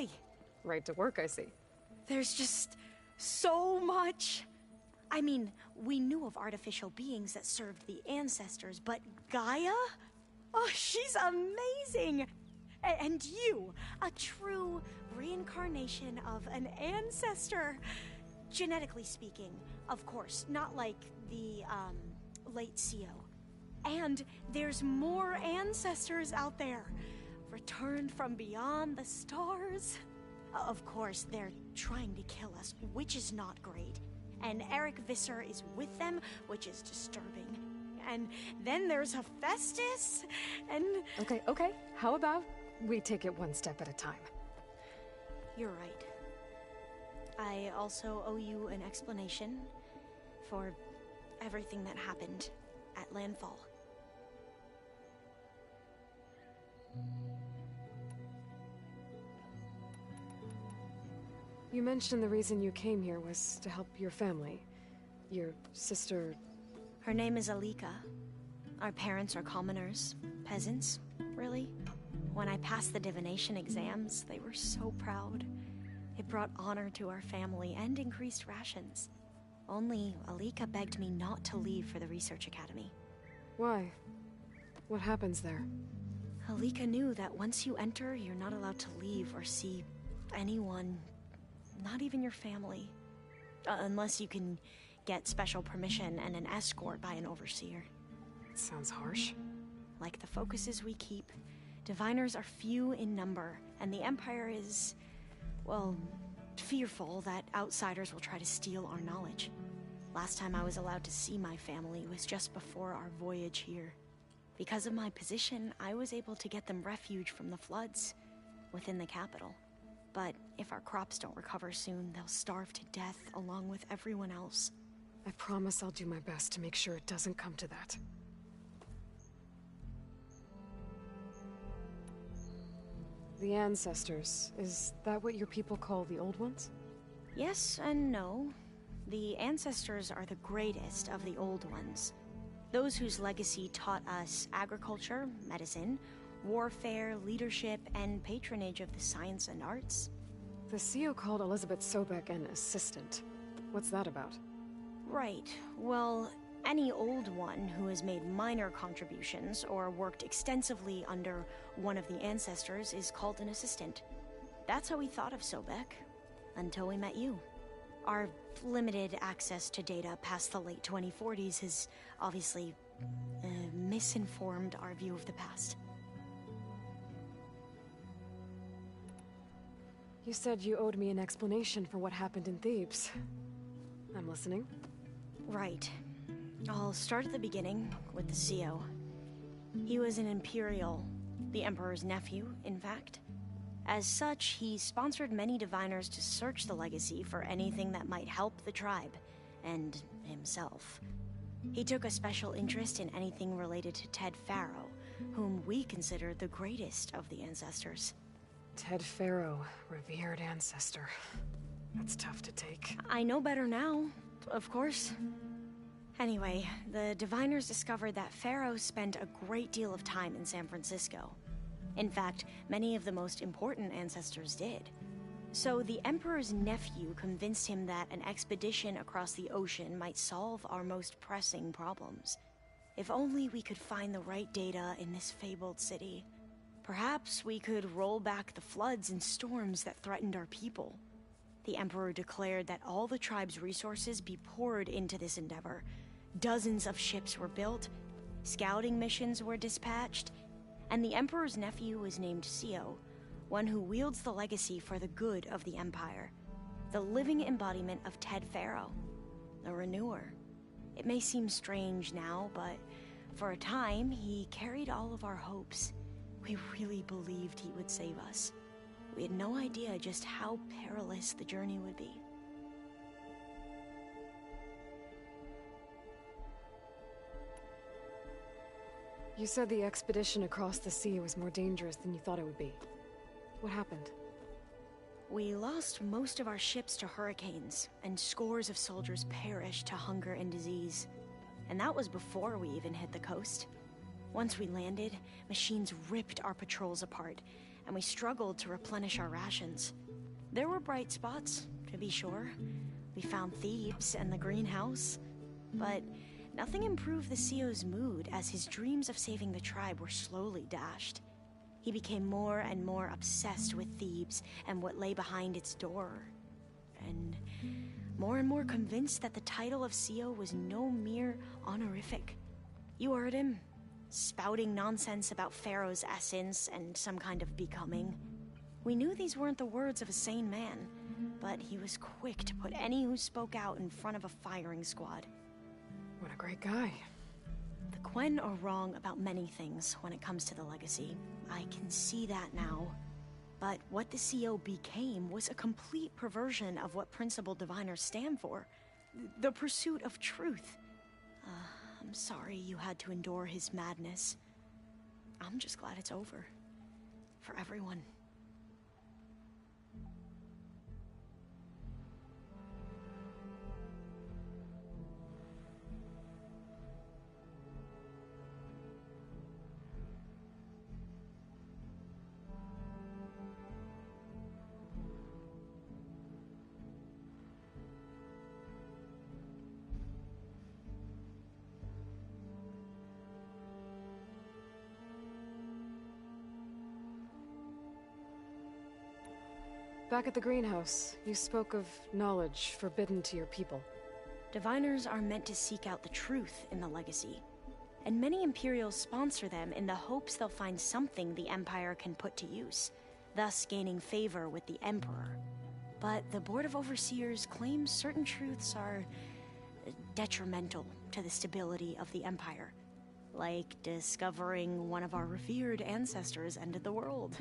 boy. Right to work, I see. There's just so much. I mean, we knew of artificial beings that served the ancestors, but Gaia? Oh, she's amazing! And you, a true reincarnation of an ancestor. Genetically speaking, of course, not like the, late CO. And there's more ancestors out there, returned from beyond the stars. Of course, they're trying to kill us, which is not great. And Eric Visser is with them, which is disturbing. And then there's Hephaestus, and... Okay. How about we take it one step at a time? You're right. I also owe you an explanation for everything that happened at Landfall. You mentioned the reason you came here was to help your family. Your sister... Her name is Alika. Our parents are commoners. Peasants, really. When I passed the divination exams, they were so proud. It brought honor to our family and increased rations. Only Alika begged me not to leave for the research academy. Why? What happens there? Alika knew that once you enter, you're not allowed to leave or see anyone, not even your family. Unless you can get special permission and an escort by an overseer. Sounds harsh. Like the focuses we keep, diviners are few in number, and the Empire is, well, fearful that outsiders will try to steal our knowledge. Last time I was allowed to see my family was just before our voyage here. Because of my position, I was able to get them refuge from the floods within the capital. But if our crops don't recover soon, they'll starve to death along with everyone else. I promise I'll do my best to make sure it doesn't come to that. The ancestors, is that what your people call the old ones? Yes and no. The ancestors are the greatest of the old ones. Those whose legacy taught us agriculture, medicine, warfare, leadership, and patronage of the science and arts. The CEO called Elizabeth Sobek an assistant. What's that about? Right. Well, any old one who has made minor contributions or worked extensively under one of the ancestors is called an assistant. That's how we thought of Sobek, until we met you. Our limited access to data past the late 2040s has obviously misinformed our view of the past. You said you owed me an explanation for what happened in Thebes. I'm listening. Right. I'll start at the beginning with the CEO. He was an Imperial, the Emperor's nephew, in fact. As such, he sponsored many diviners to search the legacy for anything that might help the tribe, and himself. He took a special interest in anything related to Ted Faro, whom we consider the greatest of the ancestors. Ted Faro, revered ancestor. That's tough to take. I know better now, of course. Anyway, the diviners discovered that Faro spent a great deal of time in San Francisco. In fact, many of the most important ancestors did. So the Emperor's nephew convinced him that an expedition across the ocean might solve our most pressing problems. If only we could find the right data in this fabled city. Perhaps we could roll back the floods and storms that threatened our people. The Emperor declared that all the tribe's resources be poured into this endeavor. Dozens of ships were built, scouting missions were dispatched, and the Emperor's nephew was named CEO, one who wields the legacy for the good of the Empire. The living embodiment of Ted Faro, the Renewer. It may seem strange now, but for a time, he carried all of our hopes. We really believed he would save us. We had no idea just how perilous the journey would be. You said the expedition across the sea was more dangerous than you thought it would be. What happened? We lost most of our ships to hurricanes, and scores of soldiers perished to hunger and disease. And that was before we even hit the coast. Once we landed, machines ripped our patrols apart, and we struggled to replenish our rations. There were bright spots, to be sure. We found Thebes and the greenhouse, but nothing improved the CEO's mood as his dreams of saving the tribe were slowly dashed. He became more and more obsessed with Thebes and what lay behind its door, and more convinced that the title of CEO was no mere honorific. You heard him, spouting nonsense about Pharaoh's essence and some kind of becoming. We knew these weren't the words of a sane man, but he was quick to put any who spoke out in front of a firing squad. What a great guy. The Quen are wrong about many things when it comes to the legacy. I can see that now. But what the CO became was a complete perversion of what principal diviners stand for. The pursuit of truth. I'm sorry you had to endure his madness. I'm just glad it's over. For everyone. Back at the greenhouse, you spoke of knowledge forbidden to your people. Diviners are meant to seek out the truth in the legacy, and many Imperials sponsor them in the hopes they'll find something the Empire can put to use, thus gaining favor with the Emperor. But the Board of Overseers claims certain truths are detrimental to the stability of the Empire, like discovering one of our revered ancestors ended the world.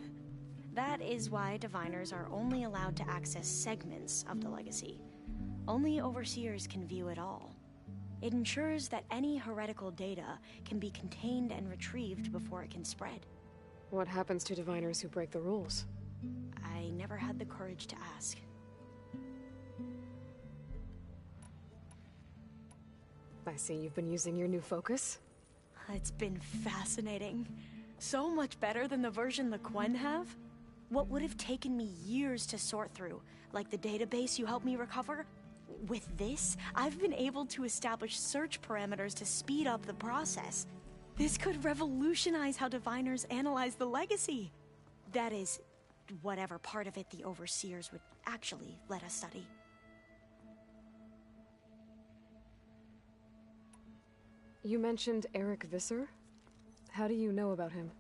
That is why diviners are only allowed to access segments of the legacy. Only overseers can view it all. It ensures that any heretical data can be contained and retrieved before it can spread. What happens to diviners who break the rules? I never had the courage to ask. I see you've been using your new focus. It's been fascinating. So much better than the version the Quen have. What would have taken me years to sort through, like the database you helped me recover? With this, I've been able to establish search parameters to speed up the process. This could revolutionize how diviners analyze the legacy. That is, whatever part of it the overseers would actually let us study. You mentioned Eric Visser? How do you know about him?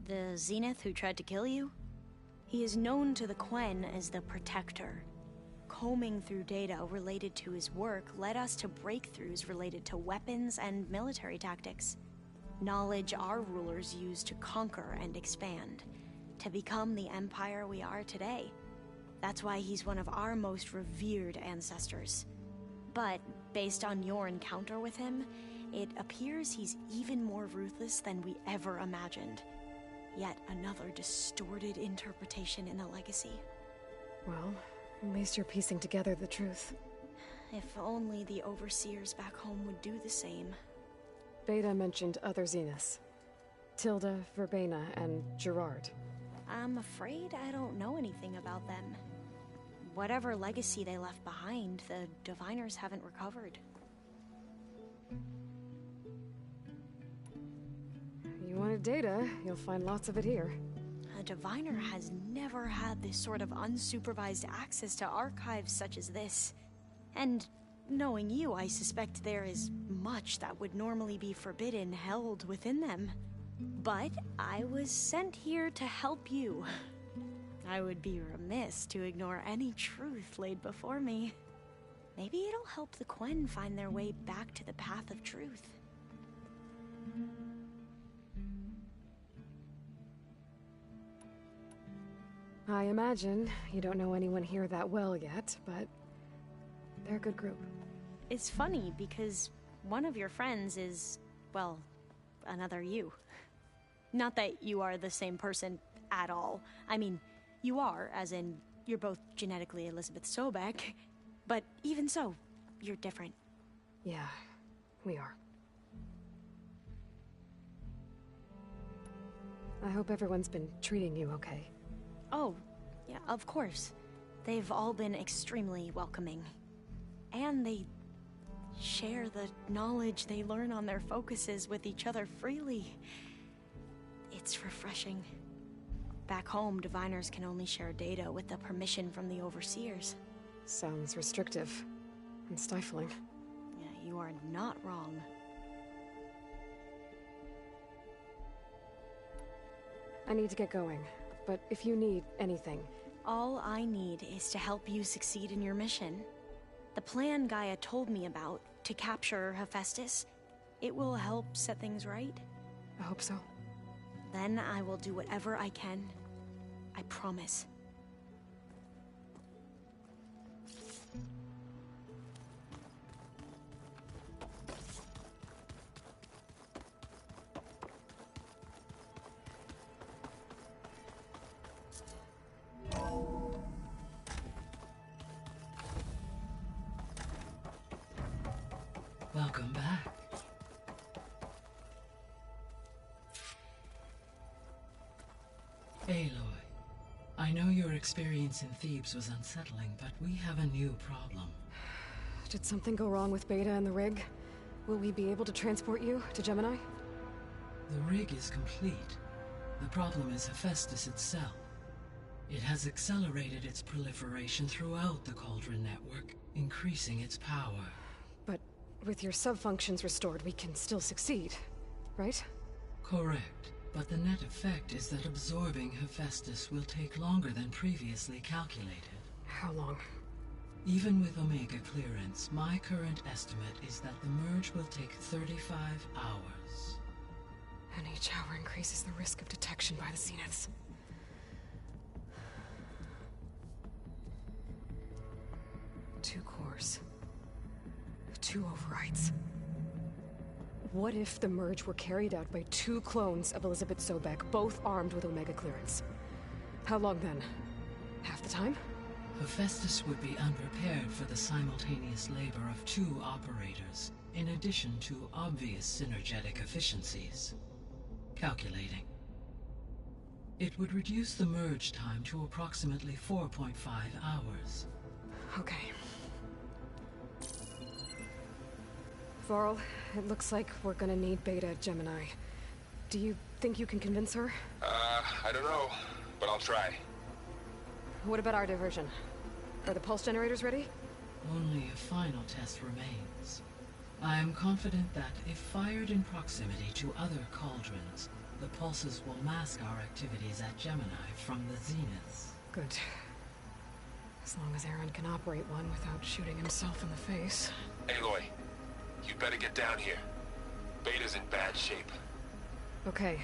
The Zenith who tried to kill you? He is known to the Quen as the Protector. Combing through data related to his work led us to breakthroughs related to weapons and military tactics. Knowledge our rulers used to conquer and expand, to become the empire we are today. That's why he's one of our most revered ancestors. But, based on your encounter with him, it appears he's even more ruthless than we ever imagined. Yet another distorted interpretation in the legacy. Well, at least you're piecing together the truth. If only the overseers back home would do the same. Beta mentioned other Zeniths. Tilda, Verbena, and Gerard. I'm afraid I don't know anything about them. Whatever legacy they left behind, the diviners haven't recovered. You wanted data, you'll find lots of it here. A diviner has never had this sort of unsupervised access to archives such as this. And knowing you, I suspect there is much that would normally be forbidden held within them. But I was sent here to help you. I would be remiss to ignore any truth laid before me. Maybe it'll help the Quen find their way back to the path of truth. I imagine you don't know anyone here that well yet, but they're a good group. It's funny because one of your friends is, well, another you. Not that you are the same person at all. I mean, you are, as in, you're both genetically Elizabeth Sobek, but even so, you're different. Yeah, we are. I hope everyone's been treating you okay. Oh, yeah, of course. They've all been extremely welcoming. And they share the knowledge they learn on their focuses with each other freely. It's refreshing. Back home, diviners can only share data with the permission from the overseers. Sounds restrictive and stifling. Yeah, you are not wrong. I need to get going, but if you need anything... All I need is to help you succeed in your mission. The plan Gaia told me about, to capture Hephaestus, it will help set things right. I hope so. Then I will do whatever I can. I promise. Welcome back. Aloy, I know your experience in Thebes was unsettling, but we have a new problem. Did something go wrong with Beta and the rig? Will we be able to transport you to Gemini? The rig is complete. The problem is Hephaestus itself. It has accelerated its proliferation throughout the Cauldron network, increasing its power. But with your sub-functions restored, we can still succeed, right? Correct. But the net effect is that absorbing Hephaestus will take longer than previously calculated. How long? Even with Omega clearance, my current estimate is that the merge will take 35 hours. And each hour increases the risk of detection by the Zeniths. Two cores. Two overrides. What if the merge were carried out by two clones of Elizabeth Sobek, both armed with Omega clearance? How long then? Half the time? Hephaestus would be unprepared for the simultaneous labor of two operators, in addition to obvious synergetic efficiencies. Calculating. It would reduce the merge time to approximately 4.5 hours. Okay. Varl, it looks like we're gonna need Beta at Gemini. Do you think you can convince her? I don't know, but I'll try. What about our diversion? Are the pulse generators ready? Only a final test remains. I am confident that if fired in proximity to other cauldrons, the pulses will mask our activities at Gemini from the Zeniths. Good. As long as Aaron can operate one without shooting himself in the face. Aloy, you better get down here. Beta's in bad shape. Okay.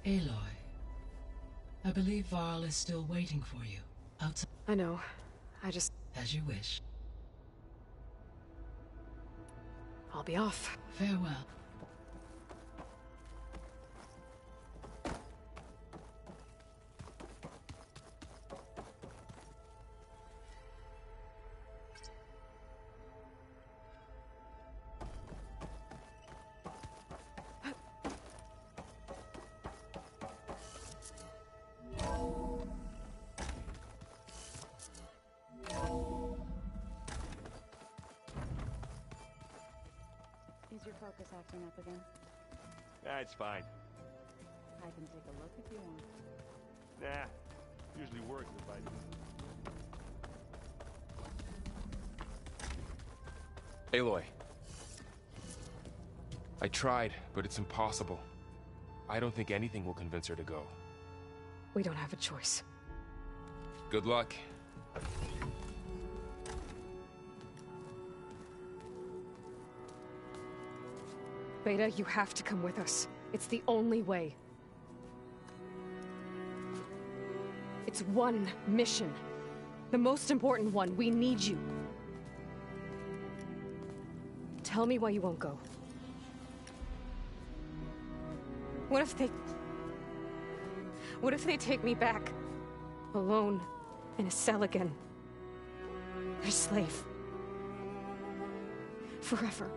Aloy, I believe Varl is still waiting for you outside. I know. I just... As you wish. I'll be off. Farewell. Is your focus acting up again? Nah, it's fine. I can take a look if you want. Nah, usually works if I... Aloy. I tried, but it's impossible. I don't think anything will convince her to go. We don't have a choice. Good luck. Beta, you have to come with us. It's the only way. It's one mission. The most important one. We need you. Tell me why you won't go. What if they take me back? Alone, in a cell again. A slave. Forever.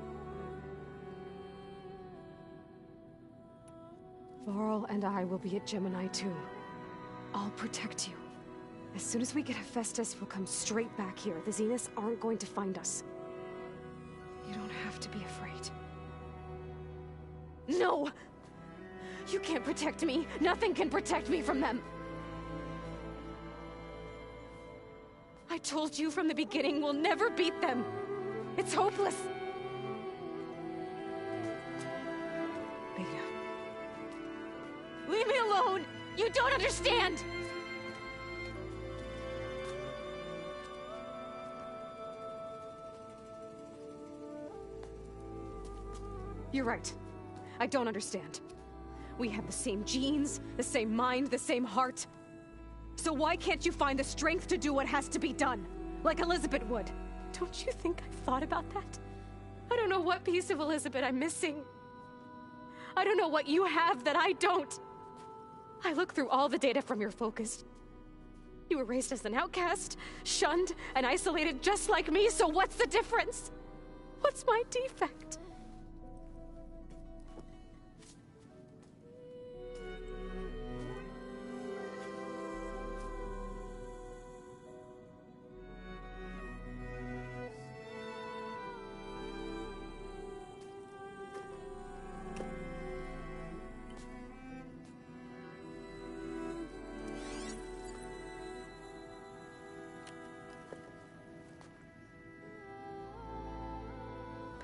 Varl and I will be at Gemini too. I'll protect you. As soon as we get Hephaestus, we'll come straight back here. The Zeniths aren't going to find us. You don't have to be afraid. No! You can't protect me. Nothing can protect me from them. I told you from the beginning we'll never beat them. It's hopeless. Beta. Leave me alone! You don't understand! You're right. I don't understand. We have the same genes, the same mind, the same heart. So why can't you find the strength to do what has to be done? Like Elizabeth would. Don't you think I've thought about that? I don't know what piece of Elizabeth I'm missing. I don't know what you have that I don't. I look through all the data from your focus. You were raised as an outcast, shunned, and isolated just like me, so what's the difference? What's my defect?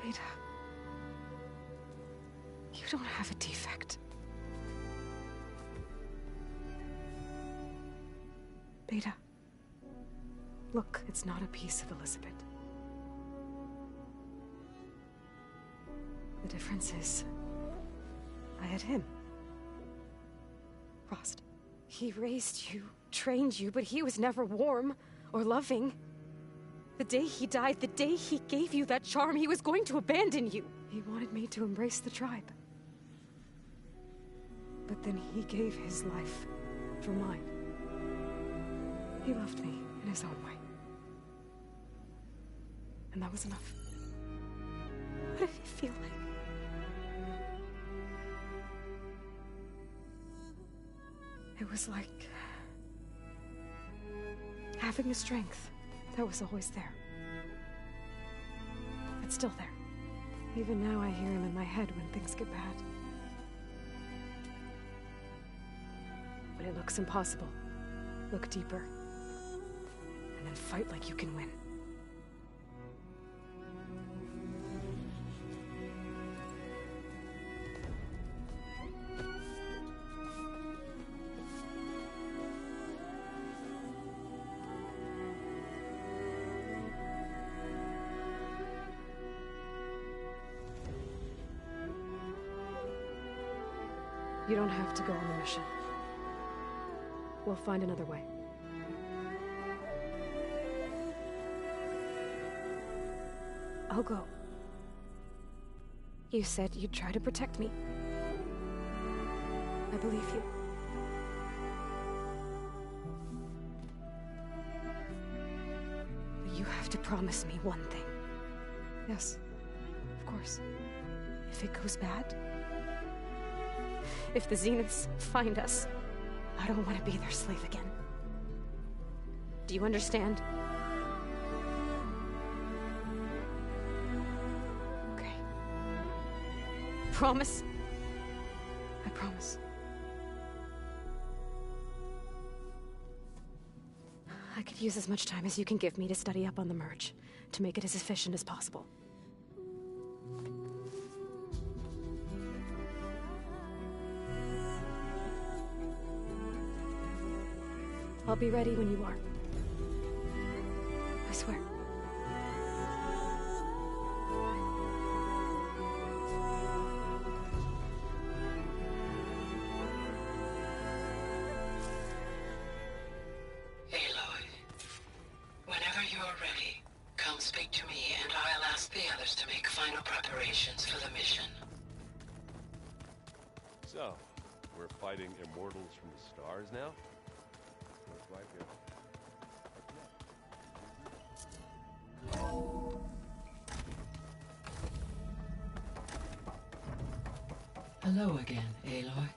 Beta. You don't have a defect. Beta. Look, it's not a piece of Elizabeth. The difference is, I had him. Rost. He raised you, trained you, but he was never warm or loving. The day he died, the day he gave you that charm, he was going to abandon you. He wanted me to embrace the tribe. But then he gave his life for mine. He loved me in his own way. And that was enough. What did it feel like? It was like having a strength that was always there. It's still there. Even now I hear him in my head when things get bad. When it looks impossible, look deeper. And then fight like you can win. You don't have to go on the mission. We'll find another way. I'll go. You said you'd try to protect me. I believe you. But you have to promise me one thing. Yes, of course. If it goes bad, if the Zeniths find us, I don't want to be their slave again. Do you understand? Okay. Promise? I promise. I could use as much time as you can give me to study up on the merge, to make it as efficient as possible. I'll be ready when you are. I swear. Aloy, whenever you're ready, come speak to me and I'll ask the others to make final preparations for the mission. So, we're fighting immortals from the stars now? Looks like it. Hello again, Aloy.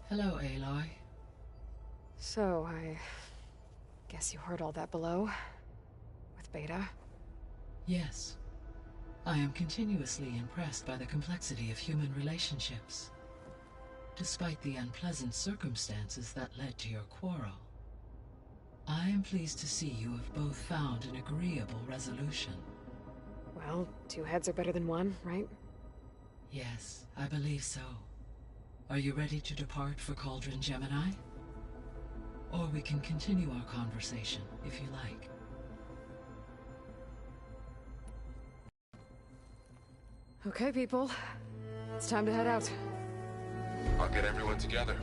Hello, Aloy. So, I guess you heard all that below? With Beta? Yes. I am continuously impressed by the complexity of human relationships. Despite the unpleasant circumstances that led to your quarrel, I am pleased to see you have both found an agreeable resolution. Well, two heads are better than one, right? Yes, I believe so. Are you ready to depart for Cauldron Gemini? Or we can continue our conversation, if you like. Okay, people. It's time to head out. I'll get everyone together.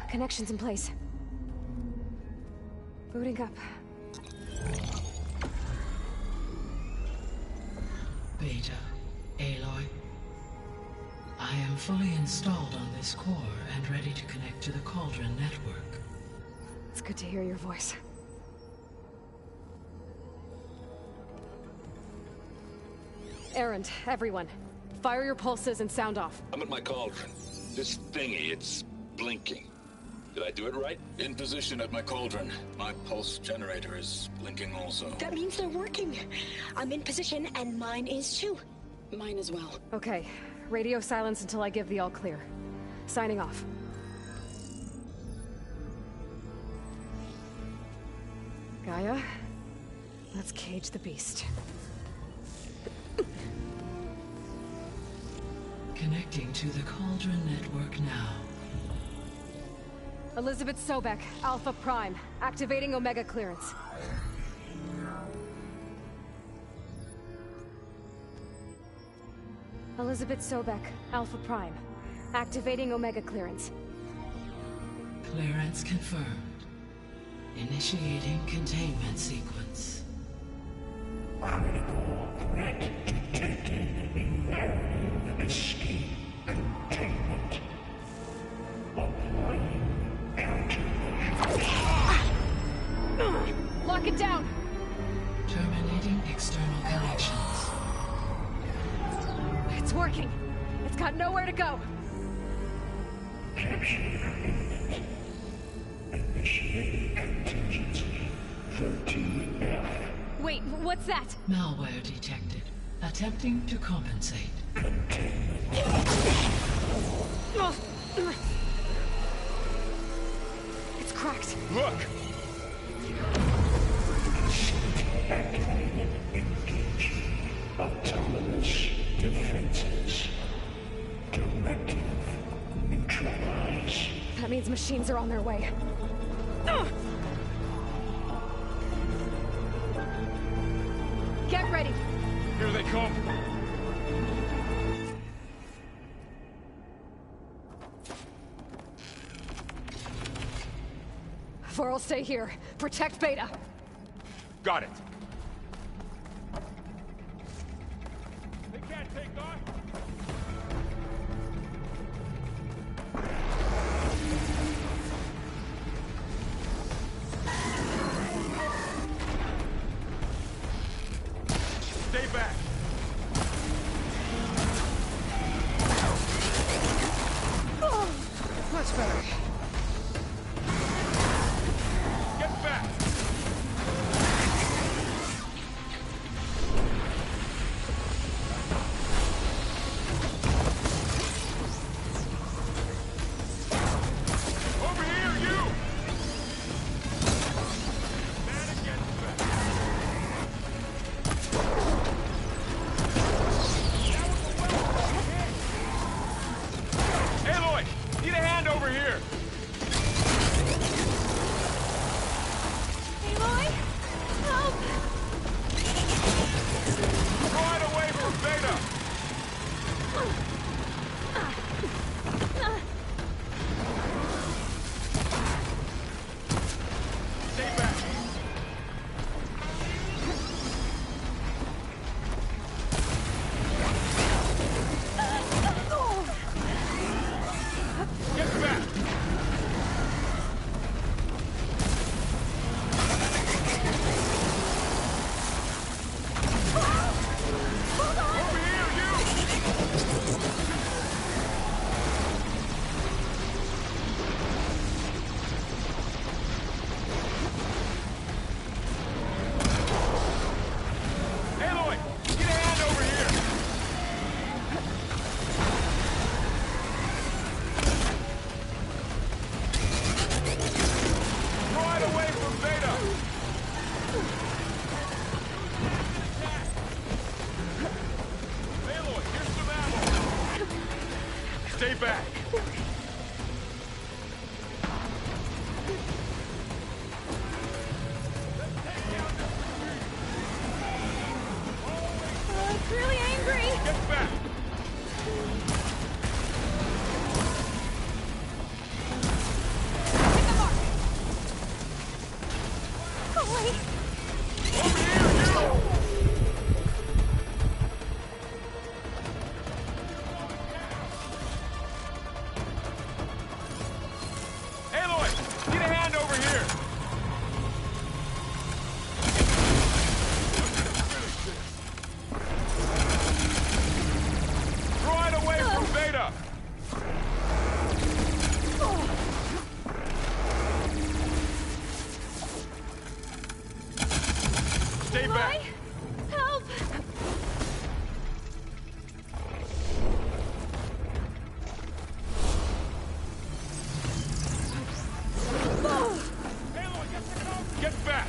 Connections in place. Booting up. Beta, Aloy. I am fully installed on this core and ready to connect to the Cauldron network. It's good to hear your voice. Errand, everyone. Fire your pulses and sound off. I'm at my cauldron. This thingy, it's blinking. Did I do it right? In position at my cauldron. My pulse generator is blinking also. That means they're working. I'm in position, and mine is too. Mine as well. Okay. Radio silence until I give the all clear. Signing off. Gaia, let's cage the beast. Connecting to the Cauldron network now. Elizabeth Sobek, Alpha Prime, activating Omega clearance. Elizabeth Sobek, Alpha Prime, Activating Omega clearance. Clearance confirmed. Initiating containment sequence. Critical threat detected in narrative escape containment. Applying countermeasures. Lock it down! Terminating external connections. It's working. It's got nowhere to go. Capture imminent. Initiating contingency 13F. Wait, what's that? Malware detected. Attempting to compensate. It's cracked. Look! Activated. Engaging autonomous defenses. Directive. Neutralize. That means machines are on their way. Get ready. Here they come! Varl, stay here. Protect Beta. Got it! They can't take off! Stay back! Much better. Get back! Over here, you! Man against back! Aloy! Need a hand over here! Aloy? Help! Right away from Beta! Stay back! Get back! Over here, you! Aloy! Get a hand over here! Right away from Beta! Aloy, here's some ammo! Stay back! It's really angry. Get back! Hit the mark. Oh, wait. Over here, you! Aloy, get a hand over here! Right away from Beta! Stay back! Help! Aloy, get back!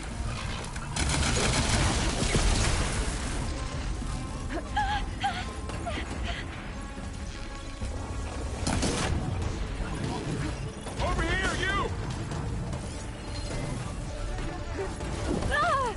Over here, you! Ah!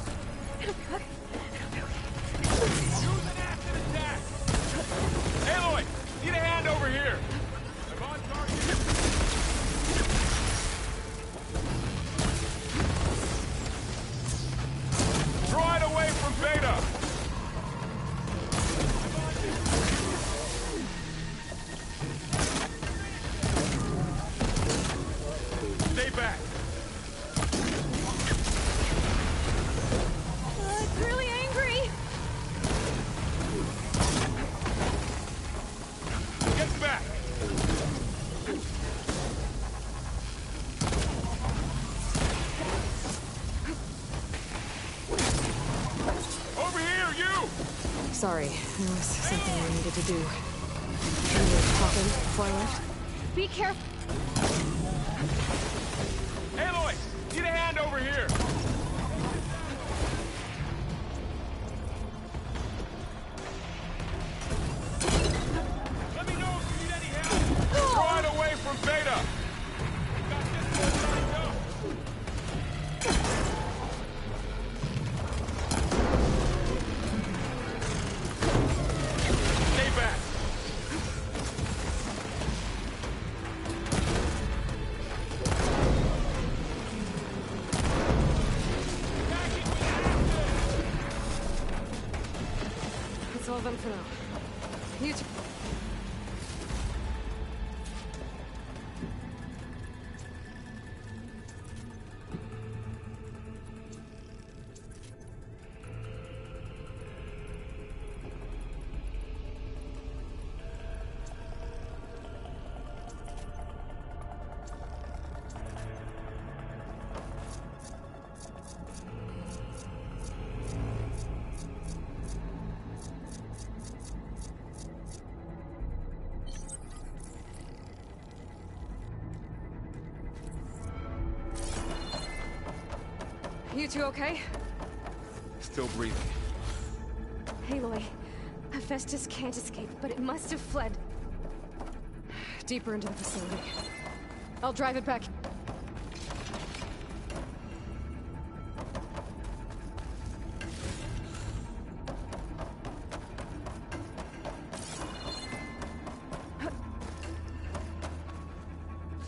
Sorry, there was something I needed to do. You were talking before I left? Be careful! Aloy! Need a hand over here! Let me know if you need any help! Drawing away from Beta! Got this one lined up! Stay back! That's all of them for now. You two... You two okay? Still breathing. Aloy, Hephaestus can't escape, but it must have fled. Deeper into the facility. I'll drive it back.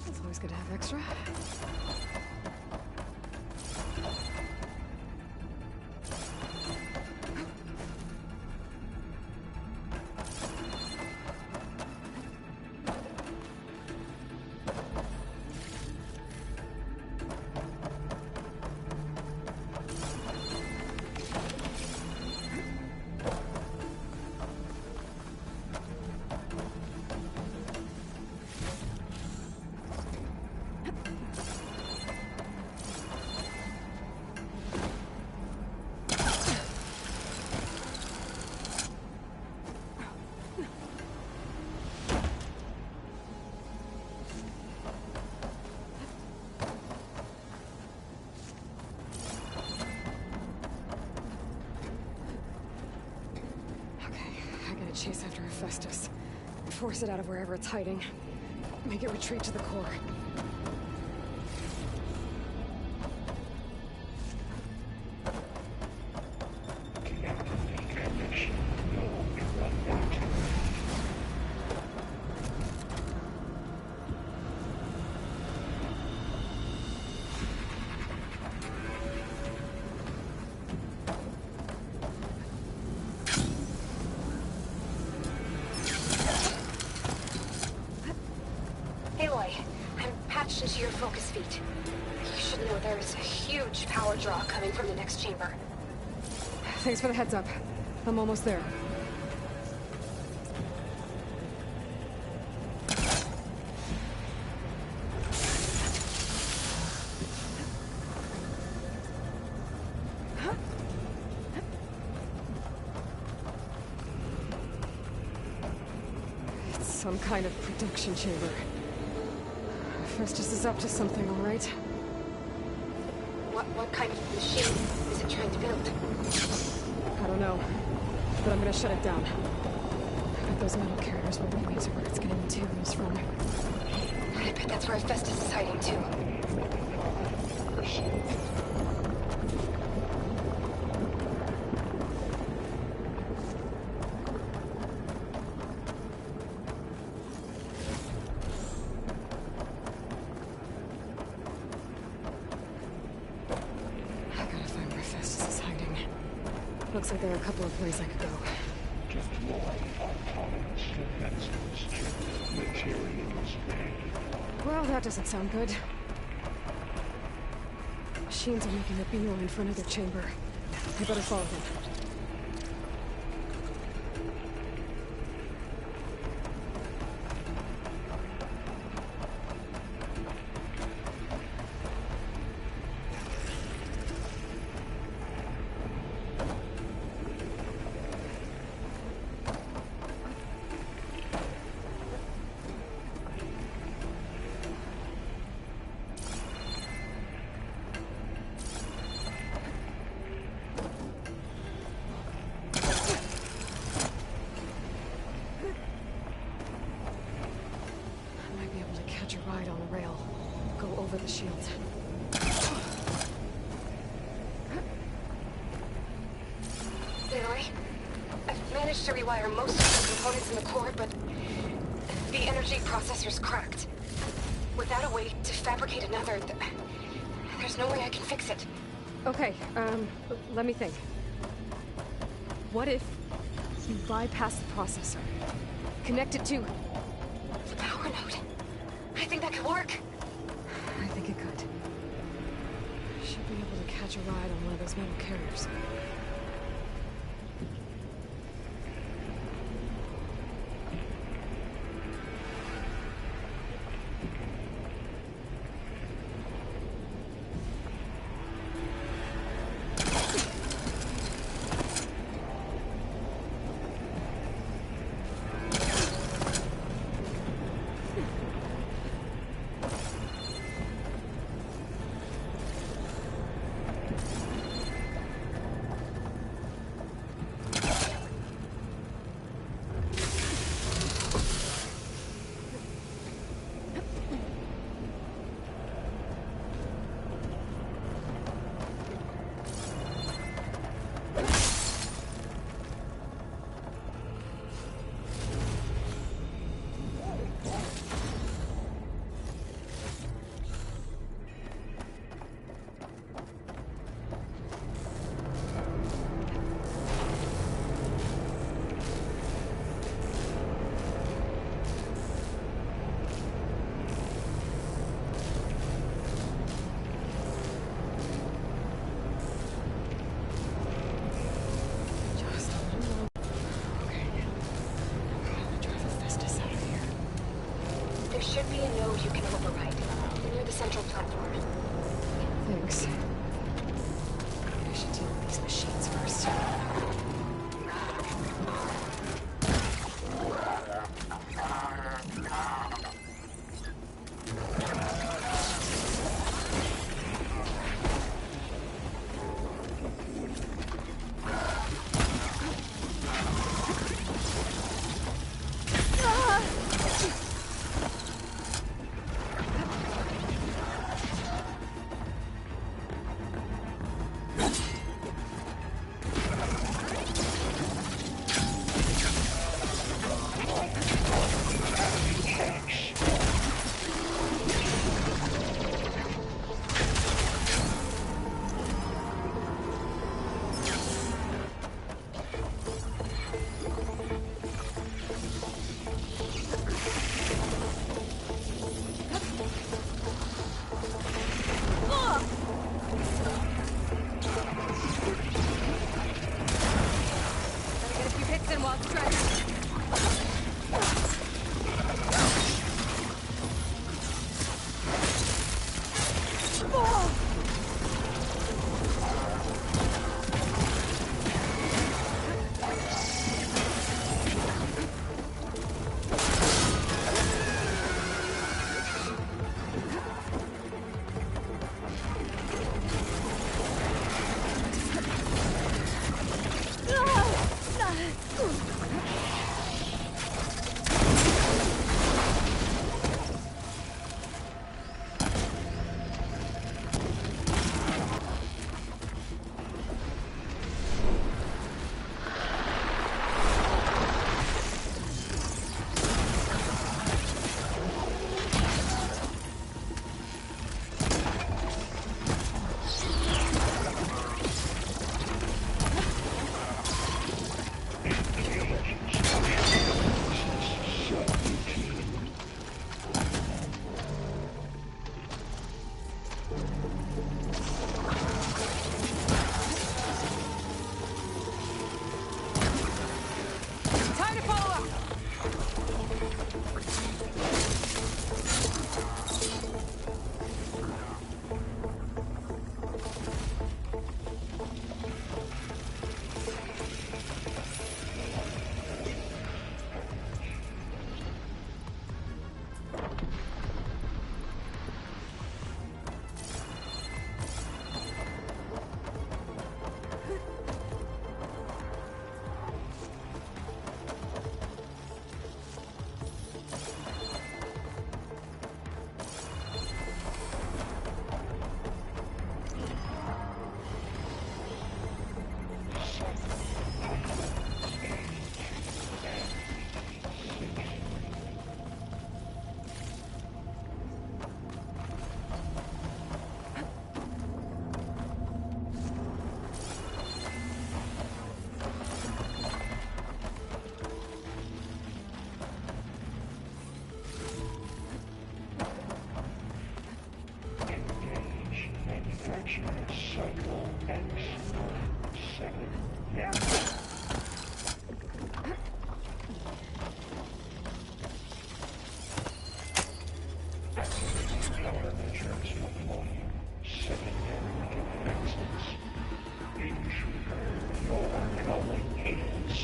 It's always good to have extra. Chase after Hephaestus. Force it out of wherever it's hiding. Make it retreat to the core. Into your focus feed. You should know there is a huge power draw coming from the next chamber. Thanks for the heads up. I'm almost there. It's some kind of production chamber. Hephaestus is up to something, all right? What kind of machine is it trying to build? I don't know, but I'm gonna shut it down. I bet those metal carriers will lead me to where it's getting materials from. I bet that's where Hephaestus is hiding, too. Looks like there are a couple of places I could go. Deploy autonomous defenses to materials bay. Well, that doesn't sound good. Machines are making a beeline for another chamber. I better follow them. shields. Aloy, I've managed to rewire most of the components in the core, but the energy processor's cracked. Without a way to fabricate another, there's no way I can fix it. Okay, let me think. What if you bypass the processor? Connect it to the power node. I think that could work. I think it could. Should be able to catch a ride on one of those metal carriers. Should be a node you can override near the central platform. Thanks. I should deal with these machines first.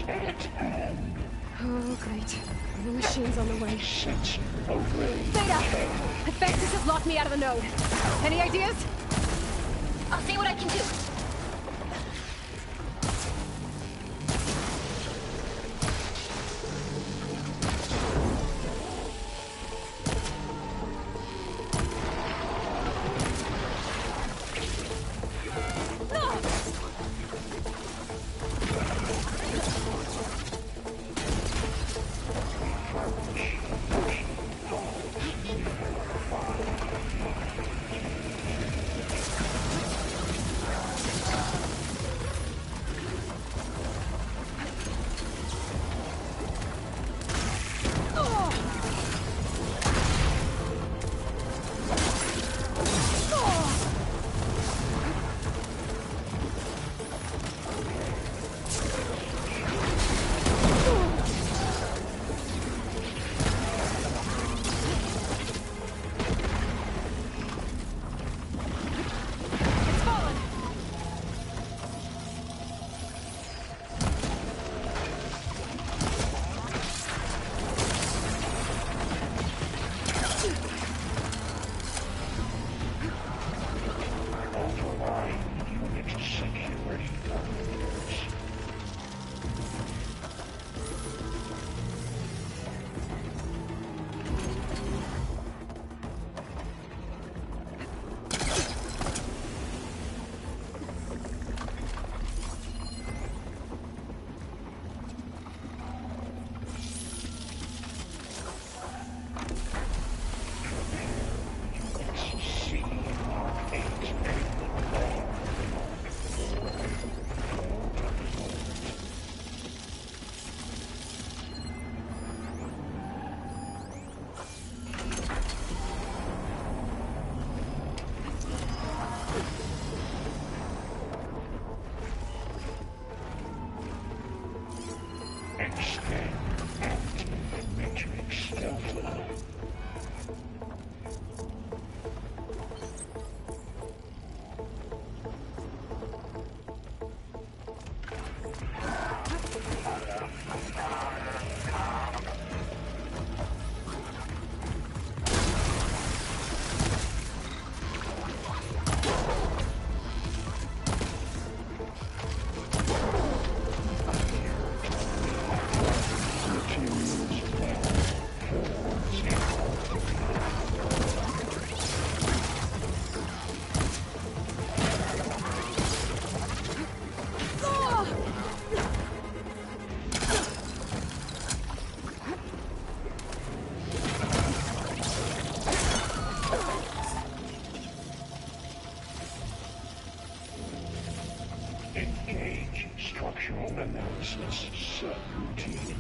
is at hand. Oh, great. The machine's on the way. Sensor array. Beta! Hephaestus has locked me out of the node. Any ideas? I'll see what I can do. Structural analysis subroutine.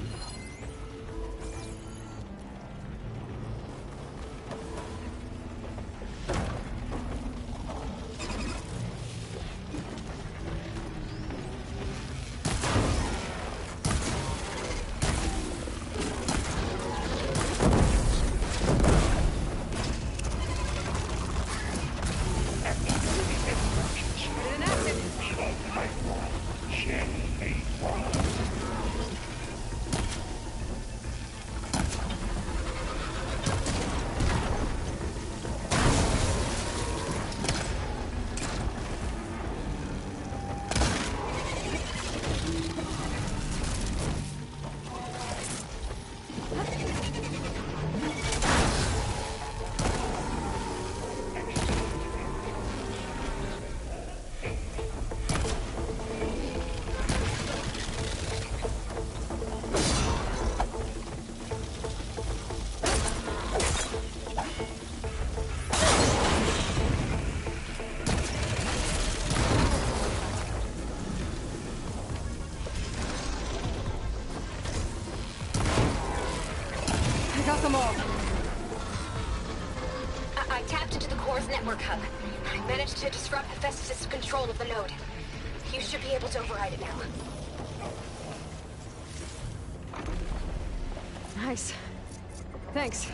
Got them all. I tapped into the core's network hub. I managed to disrupt Hephaestus' control of the node. You should be able to override it now. Nice. Thanks.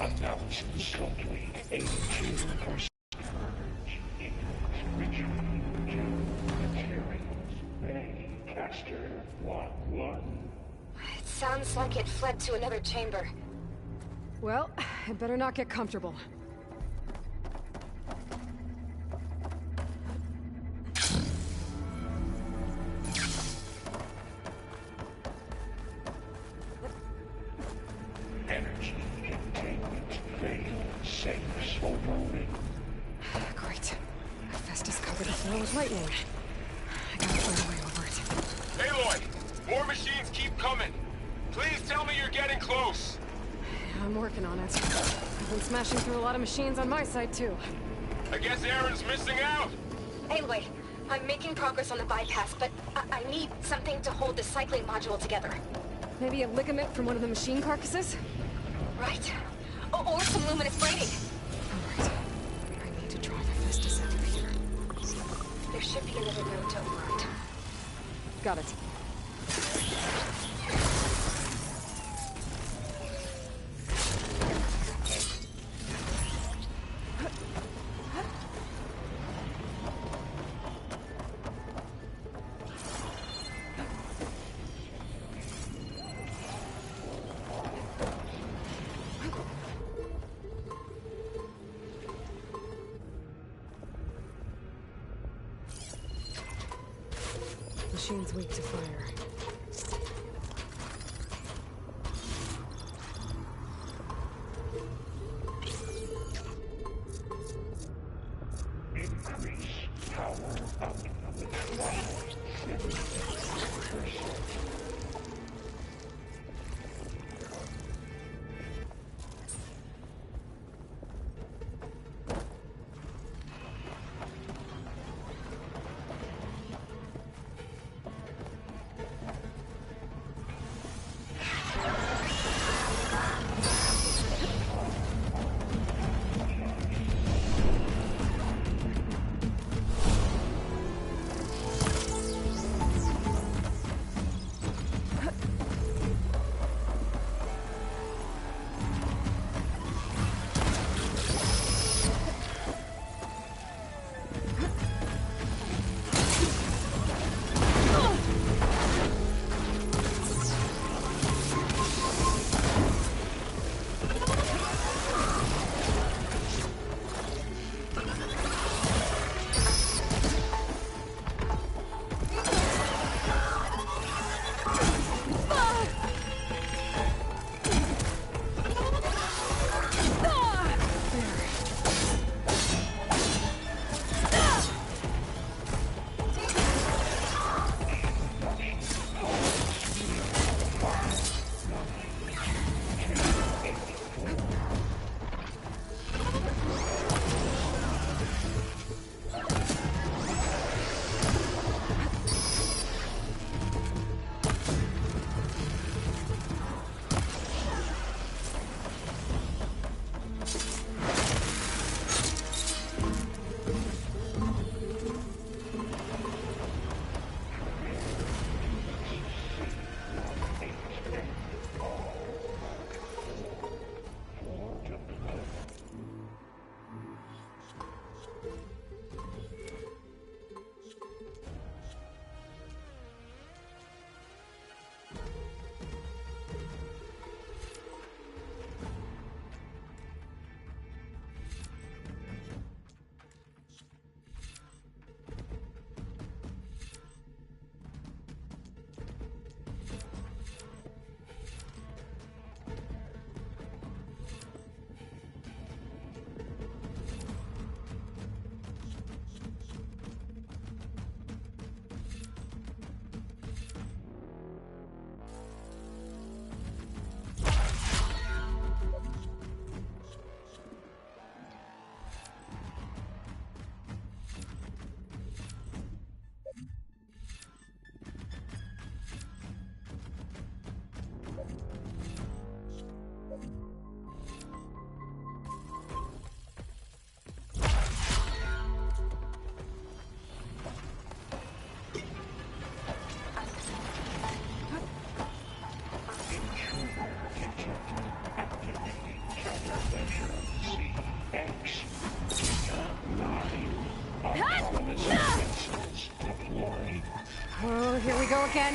Analysis complete. 82% materials. Caster 1-1. It sounds like it fled to another chamber. Well, I better not get comfortable. Energy containment failed. Safe overloading. Great. Festus covered the floor with lightning. I gotta find a way over it. Aloy! More machines keep coming! Please tell me you're getting close! Yeah, I'm working on it. I've been smashing through a lot of machines on my side, too. I guess Aaron's missing out! Aloy, I'm making progress on the bypass, but I need something to hold the cycling module together. Maybe a ligament from one of the machine carcasses? Right. Or some luminous braiding. Alright. I need to drive Festus out of here. There should be another node to override. Got it. Machine's weak to fire. Increase power output. 70%. again.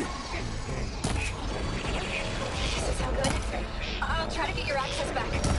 Does it sound good? I'll try to get your access back.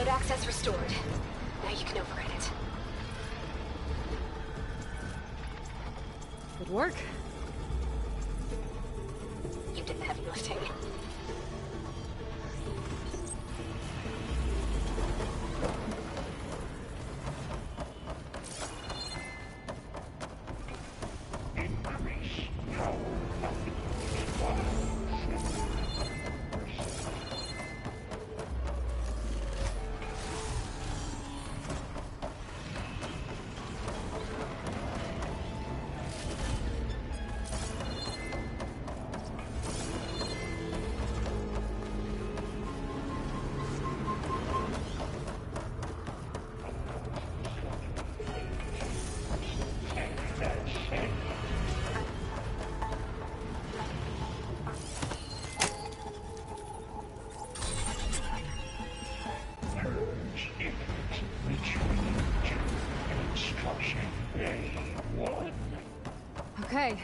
Node access restored. Now you can override it. Good work. You did the heavy lifting. Increase power output. Purge image retrieved. Construction Bay 1. Okay.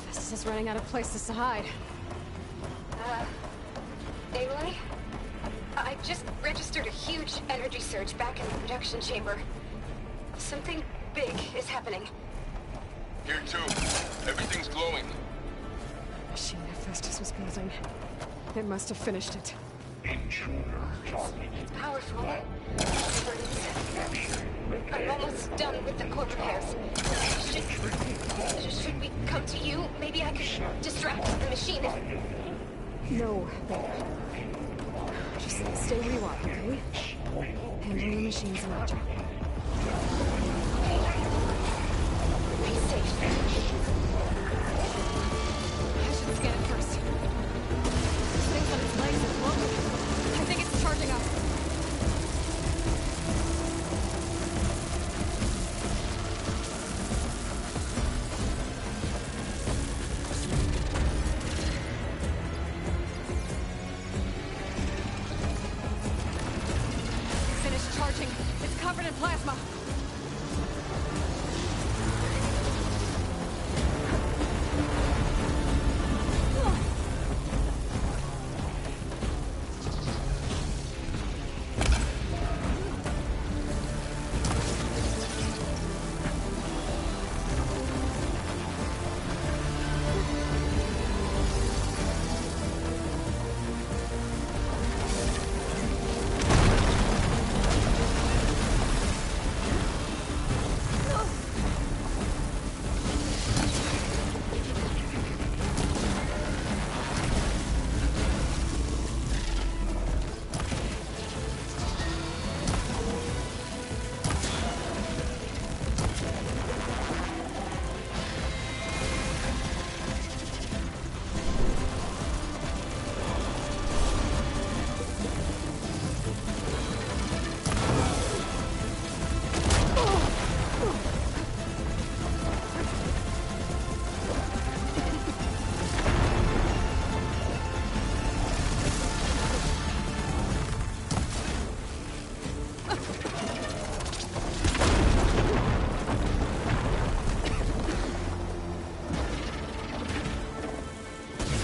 Festus is running out of places to hide. Aloy? I just registered a huge energy surge back in the production chamber. Something big is happening. Here too. Everything's glowing. Machine that Festus was building. It must have finished it. Intruder target. Powerful. I'm almost done with the core repairs. Should we come to you? Maybe I could distract the machine. No, Beta. Just stay where you are, okay? Handle the machines and logic. Be safe. I should scan it first. This thing's on its legs and glowing. I think it's charging up. Finished charging. It's covered in plasma.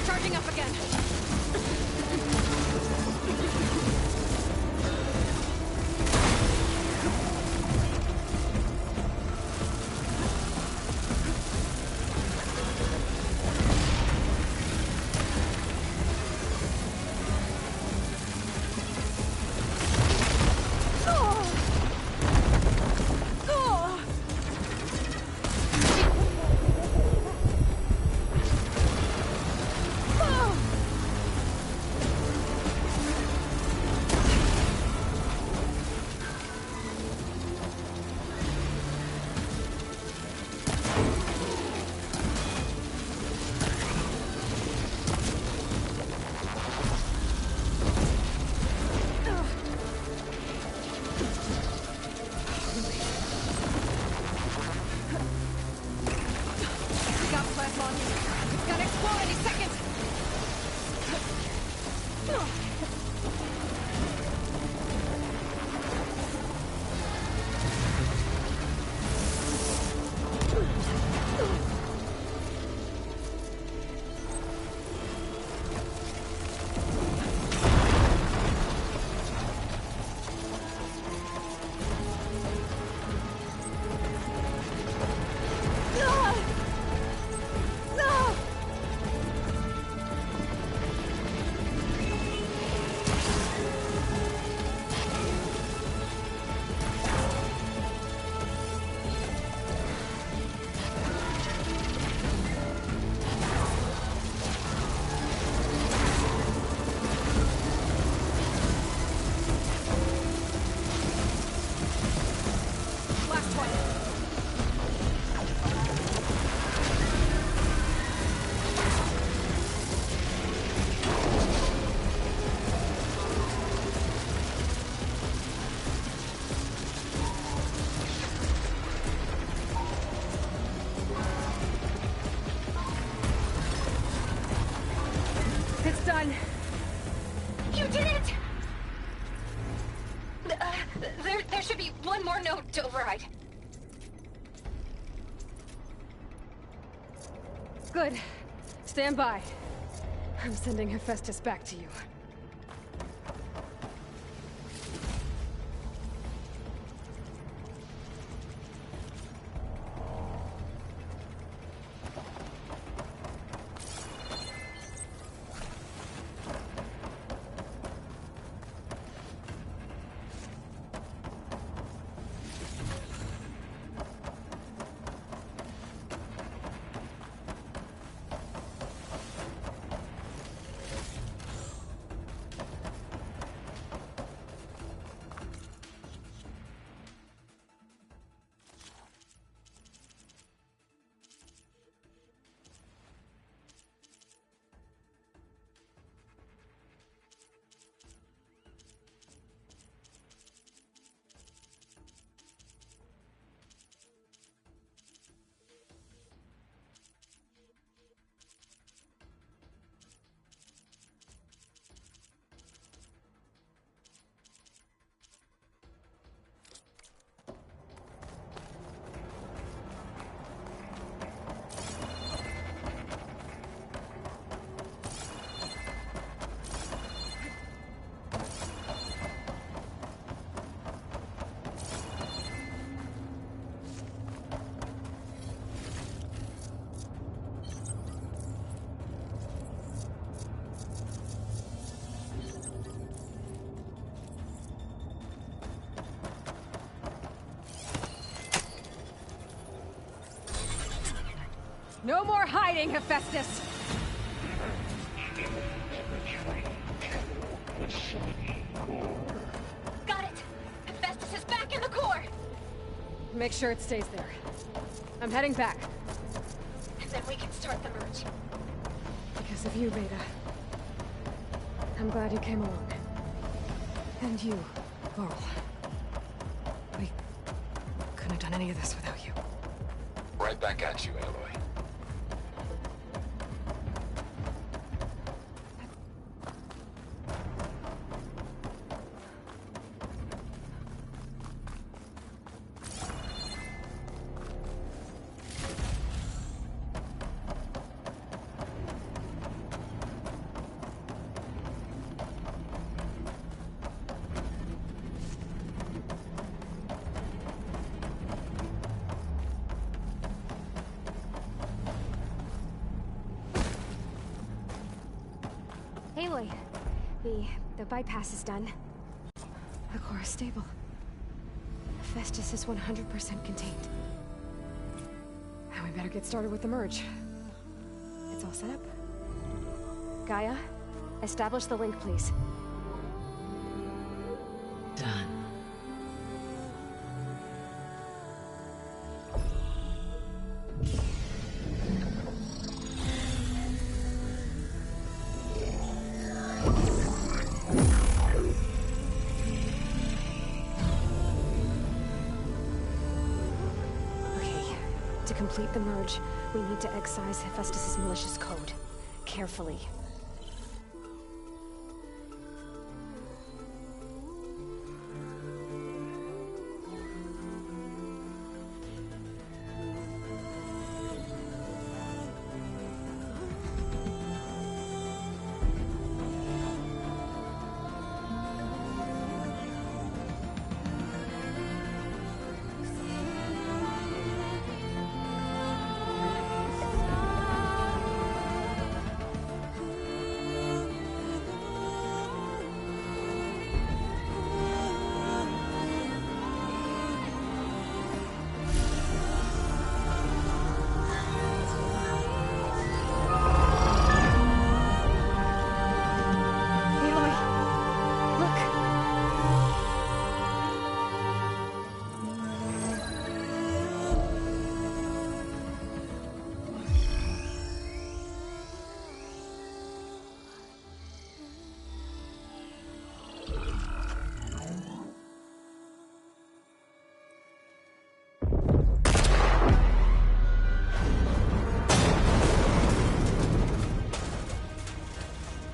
Charging up again. done. You did it! There should be one more note to override. Good. Stand by. I'm sending Hephaestus back to you. No more hiding, Hephaestus! Got it! Hephaestus is back in the core! Make sure it stays there. I'm heading back. And then we can start the merge. Because of you, Beta. I'm glad you came along. And you, Laurel. We couldn't have done any of this without you. Right back at you, Aloy. Aloy, the bypass is done. The core is stable. Hephaestus is 100% contained. Now we better get started with the merge. It's all set up. Gaia, establish the link, please. Done. To complete the merge, we need to excise Hephaestus' malicious code. Carefully.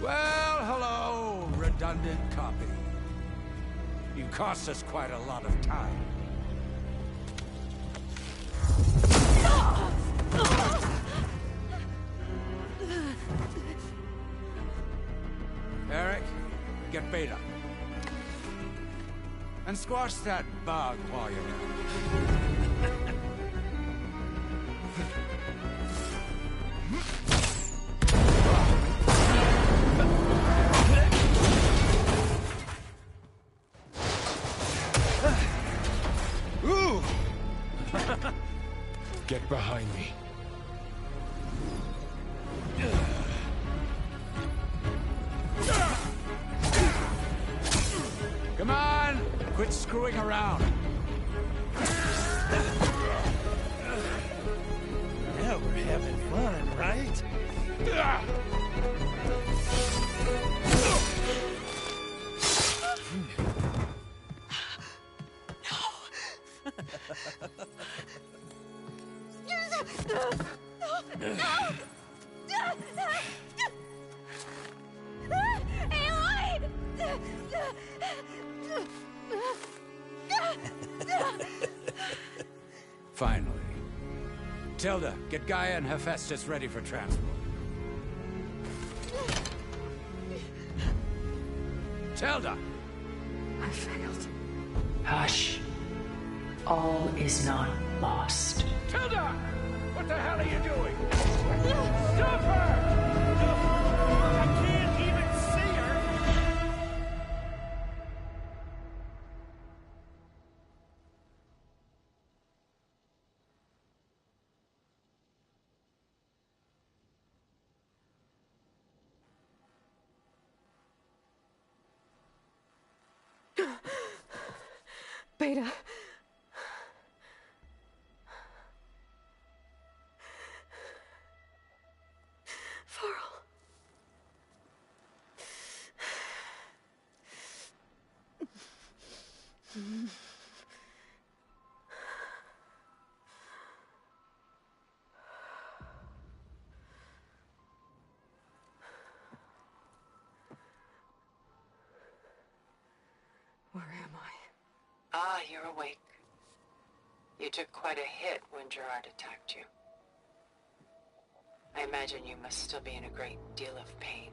Well, hello, redundant copy. You cost us quite a lot of time. Eric, get Beta. And squash that bug while you're at it. Ooh! Get behind me. Come on! Quit screwing around. Now we're having fun, right? Finally. Tilda, get Gaia and Hephaestus ready for transport. Tilda! I failed. Hush. All is not lost. Tilda! What the hell are you doing? Stop her! I can't even see her! Beta. Farrell. Where am I? Ah, you're awake. You took quite a hit when Gerard attacked you. I imagine you must still be in a great deal of pain.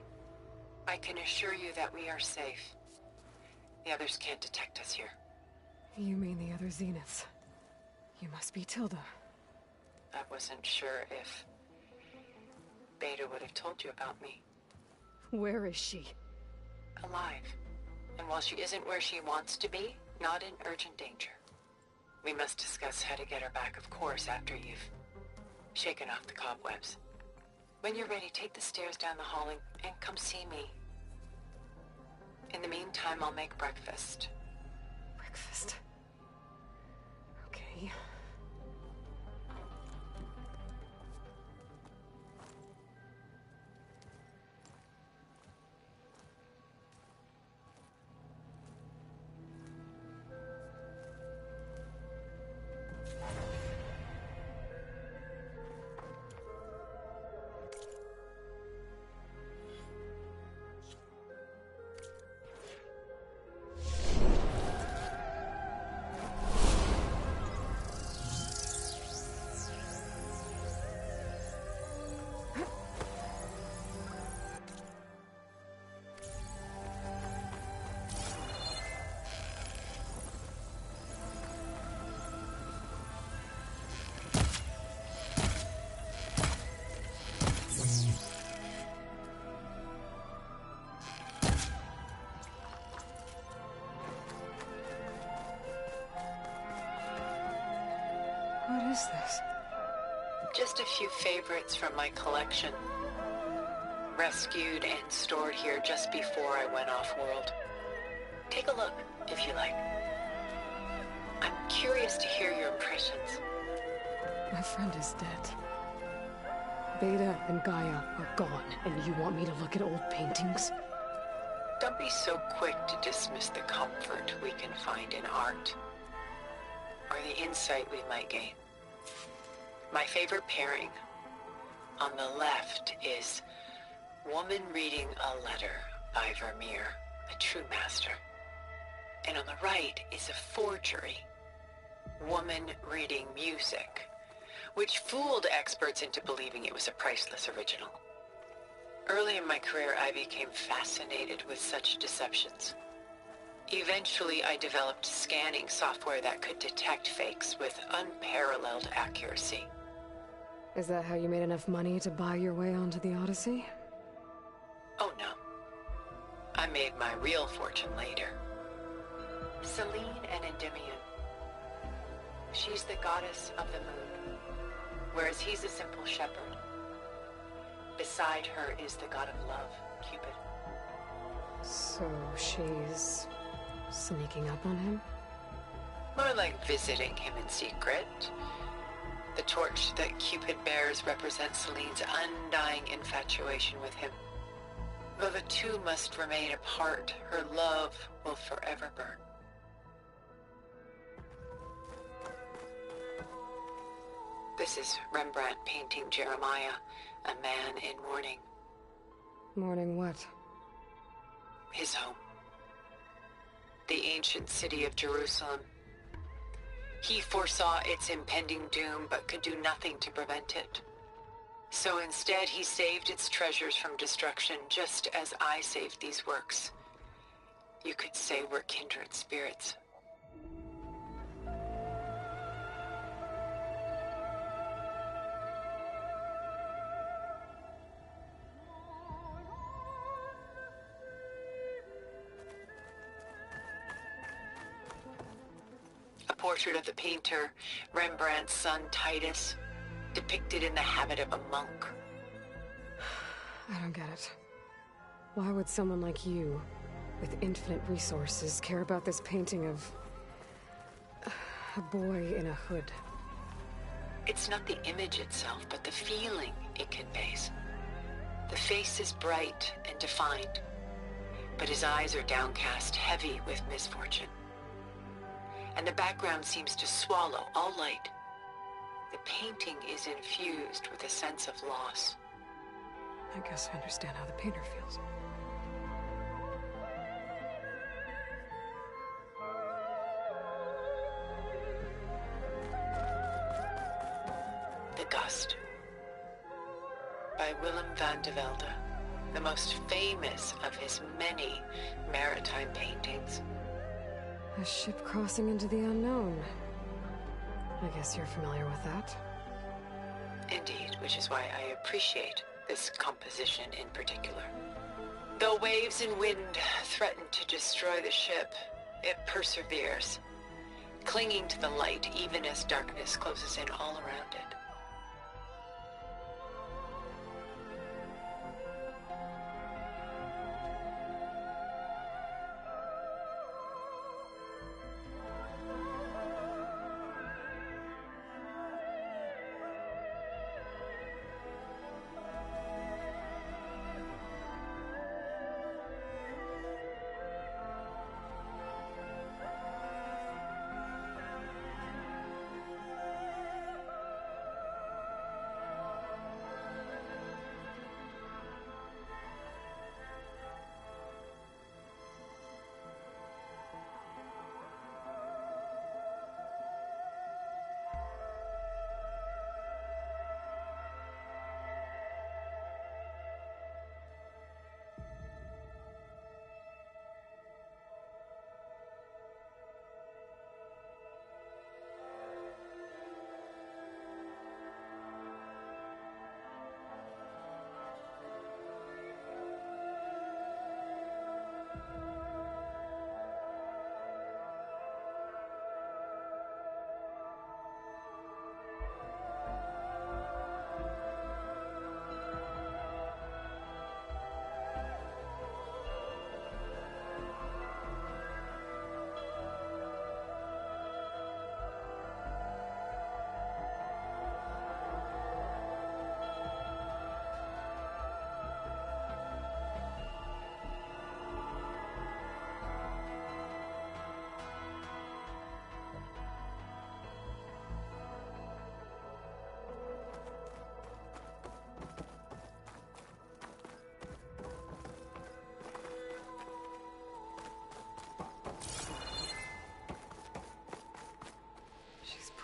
I can assure you that we are safe. The others can't detect us here. You mean the other Zeniths? You must be Tilda. I wasn't sure if Beta would have told you about me. Where is she? Alive. And while she isn't where she wants to be, not in urgent danger. We must discuss how to get her back, of course, after you've shaken off the cobwebs. When you're ready, take the stairs down the hall and come see me. In the meantime, I'll make breakfast. Breakfast? Okay. What is this? Just a few favorites from my collection. Rescued and stored here just before I went off-world. Take a look, if you like. I'm curious to hear your impressions. My friend is dead. Beta and Gaia are gone, and you want me to look at old paintings? Don't be so quick to dismiss the comfort we can find in art, or the insight we might gain. My favorite pairing on the left is woman reading a letter by Vermeer, a true master. And on the right is a forgery, Woman Reading Music, which fooled experts into believing it was a priceless original. Early in my career, I became fascinated with such deceptions. Eventually, I developed scanning software that could detect fakes with unparalleled accuracy. Is that how you made enough money to buy your way onto the Odyssey? Oh no. I made my real fortune later. Selene and Endymion. She's the goddess of the moon, whereas he's a simple shepherd. Beside her is the god of love, Cupid. So she's sneaking up on him? More like visiting him in secret. The torch that Cupid bears represents Selene's undying infatuation with him. Though the two must remain apart, her love will forever burn. This is Rembrandt painting Jeremiah, a man in mourning. Mourning what? His home. The ancient city of Jerusalem. He foresaw its impending doom, but could do nothing to prevent it. So instead, he saved its treasures from destruction, just as I saved these works. You could say we're kindred spirits. A portrait of the painter, Rembrandt's son Titus, depicted in the habit of a monk. I don't get it. Why would someone like you, with infinite resources, care about this painting of a boy in a hood? It's not the image itself, but the feeling it conveys. The face is bright and defined, but his eyes are downcast, heavy with misfortune. And the background seems to swallow all light. The painting is infused with a sense of loss. I guess I understand how the painter feels. The Gust, by Willem van de Velde, the most famous of his many maritime paintings. A ship crossing into the unknown. I guess you're familiar with that. Indeed, which is why I appreciate this composition in particular. Though waves and wind threaten to destroy the ship, it perseveres, clinging to the light even as darkness closes in all around it.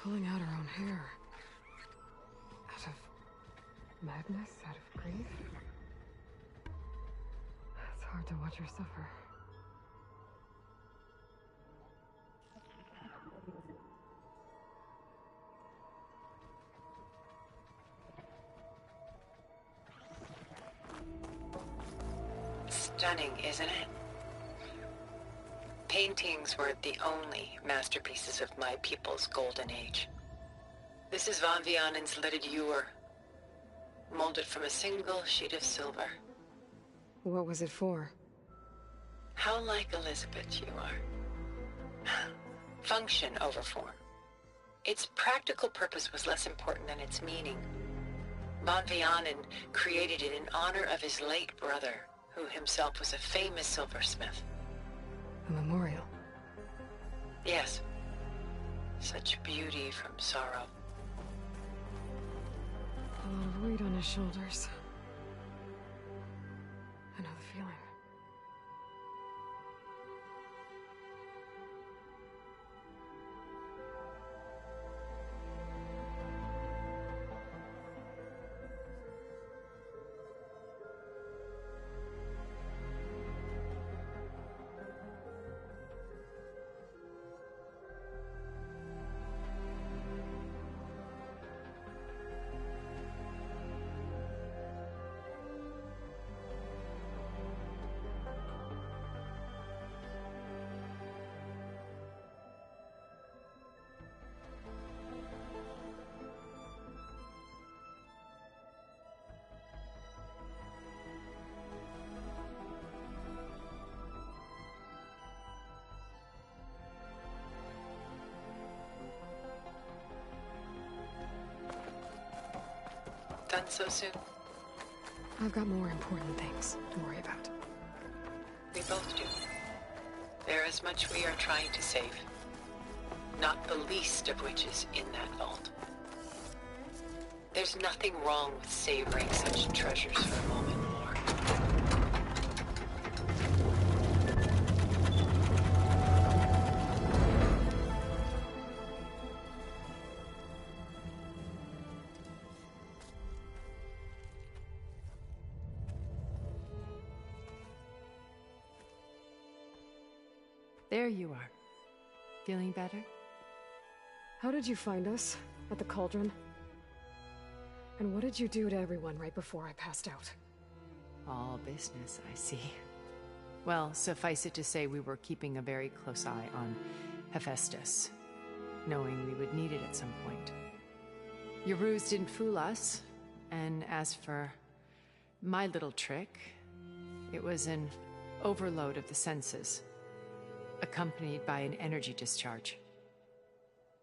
Pulling out her own hair. Out of madness? Out of grief? It's hard to watch her suffer. Stunning, isn't it? Paintings were the only masterpieces of my people's golden age. This is Von Vianen's leaded ewer, molded from a single sheet of silver. What was it for? How like Elizabeth you are. Function over form. Its practical purpose was less important than its meaning. Von Vianen created it in honor of his late brother, who himself was a famous silversmith. A memorial? Yes. Such beauty from sorrow. A lot of weight on his shoulders. I know the feeling. Done so soon? I've got more important things to worry about. We both do. There is much we are trying to save. Not the least of which is in that vault. There's nothing wrong with savoring such treasures for a moment more. There you are. Feeling better? How did you find us? At the cauldron? And what did you do to everyone right before I passed out? All business, I see. Well, suffice it to say we were keeping a very close eye on Hephaestus, knowing we would need it at some point. Your ruse didn't fool us, and as for my little trick, it was an overload of the senses, accompanied by an energy discharge.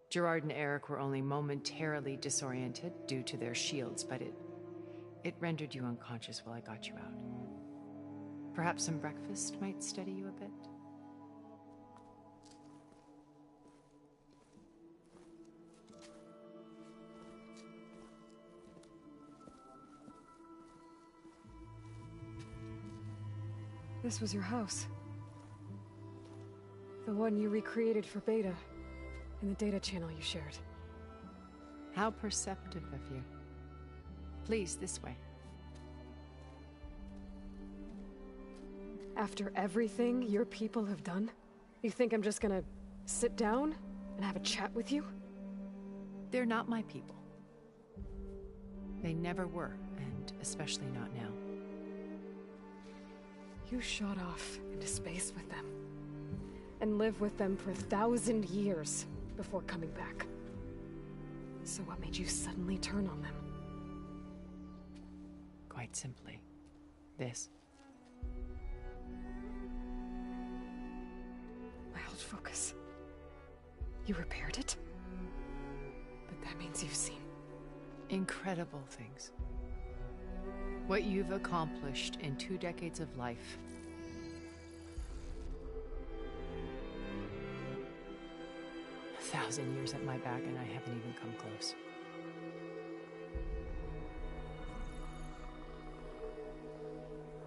Gerard and Eric were only momentarily disoriented due to their shields, but it rendered you unconscious while I got you out. Perhaps some breakfast might steady you a bit? This was your house. The one you recreated for Beta, in the data channel you shared. How perceptive of you. Please, this way. After everything your people have done, you think I'm just gonna sit down and have a chat with you? They're not my people. They never were, and especially not now. You shot off into space with them, and lived with them for 1,000 years before coming back. So what made you suddenly turn on them? Quite simply, this. My old focus. You repaired it? But that means you've seen... incredible things. What you've accomplished in 2 decades of life. A 1,000 years at my back and I haven't even come close.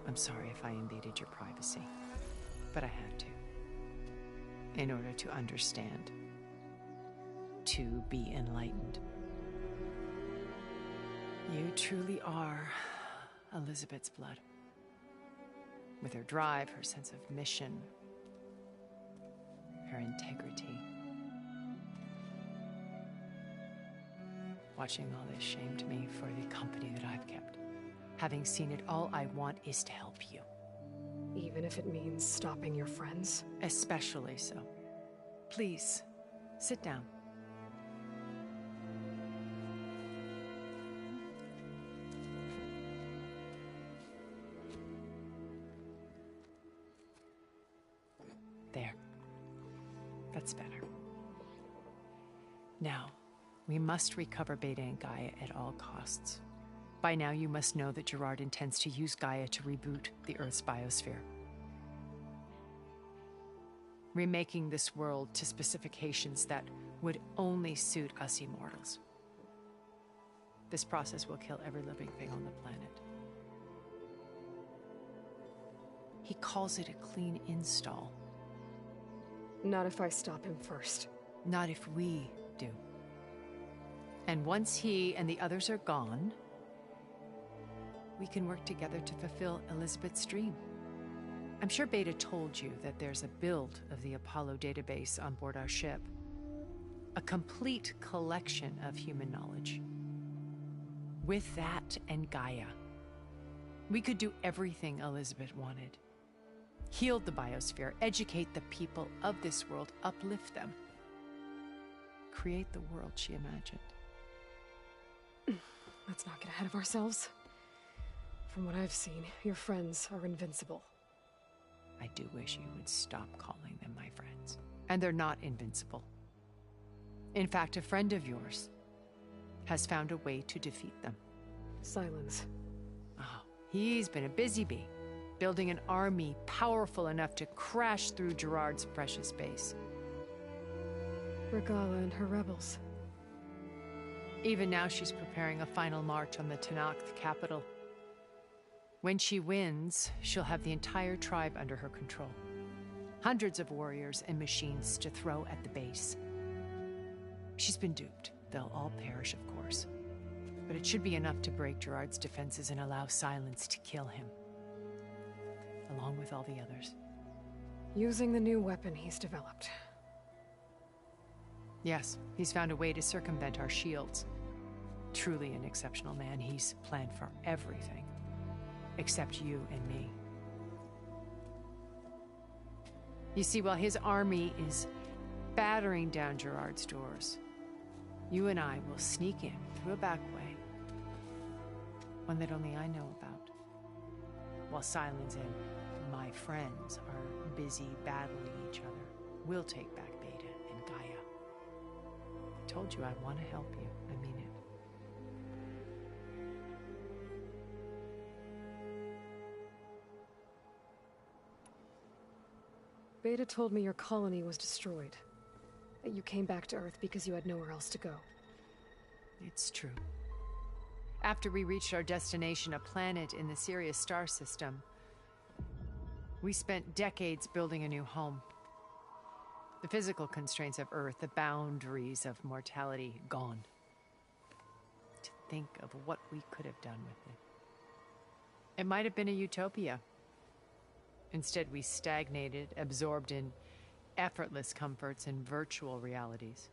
I'm sorry if I invaded your privacy, but I had to. In order to understand. to be enlightened. You truly are Elizabeth's blood. With her drive, her sense of mission, her integrity. Watching all this shamed me for the company that I've kept. Having seen it, all I want is to help you. Even if it means stopping your friends? Especially so. Please, sit down. There. That's better. Now, we must recover Beta and Gaia at all costs. By now, you must know that Gerard intends to use Gaia to reboot the Earth's biosphere. Remaking this world to specifications that would only suit us immortals. This process will kill every living thing on the planet. He calls it a clean install. Not if I stop him first. Not if we do. And once he and the others are gone, we can work together to fulfill Elizabeth's dream. I'm sure Beta told you that there's a build of the Apollo database on board our ship. A complete collection of human knowledge. With that and Gaia, we could do everything Elizabeth wanted. Heal the biosphere, educate the people of this world, uplift them. Create the world she imagined. Let's not get ahead of ourselves. From what I've seen, your friends are invincible. I do wish you would stop calling them my friends. And they're not invincible. In fact, a friend of yours has found a way to defeat them. Silence. Oh, he's been a busy bee, building an army powerful enough to crash through Gerard's precious base. Regala and her rebels. Even now, she's preparing a final march on the Tenakth capital. When she wins, she'll have the entire tribe under her control. Hundreds of warriors and machines to throw at the base. She's been duped. They'll all perish, of course. But it should be enough to break Gerard's defenses and allow Silence to kill him. Along with all the others. Using the new weapon he's developed. Yes, he's found a way to circumvent our shields. Truly an exceptional man. He's planned for everything. Except you and me. You see, while his army is battering down Gerard's doors, you and I will sneak in through a back way. One that only I know about. While Silence and my friends are busy battling each other, we'll take back Beta and Gaia. I told you I want to help you. I mean it. Beta told me your colony was destroyed. That you came back to Earth because you had nowhere else to go. It's true. After we reached our destination, a planet in the Sirius star system, we spent decades building a new home. The physical constraints of Earth, the boundaries of mortality, gone. To think of what we could have done with it. It might have been a utopia. Instead, we stagnated, absorbed in effortless comforts and virtual realities.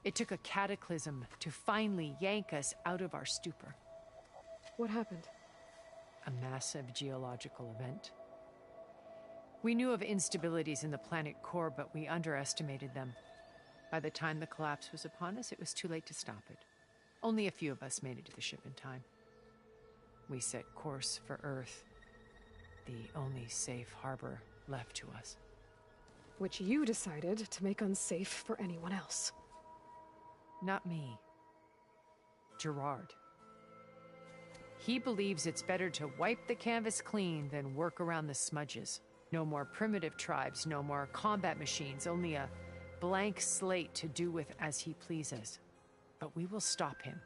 It took a cataclysm to finally yank us out of our stupor. What happened? A massive geological event. We knew of instabilities in the planet core, but we underestimated them. By the time the collapse was upon us, it was too late to stop it. Only a few of us made it to the ship in time. We set course for Earth, the only safe harbor left to us. Which you decided to make unsafe for anyone else. Not me. Gerard. He believes it's better to wipe the canvas clean than work around the smudges. No more primitive tribes, no more combat machines, only a blank slate to do with as he pleases. But we will stop him.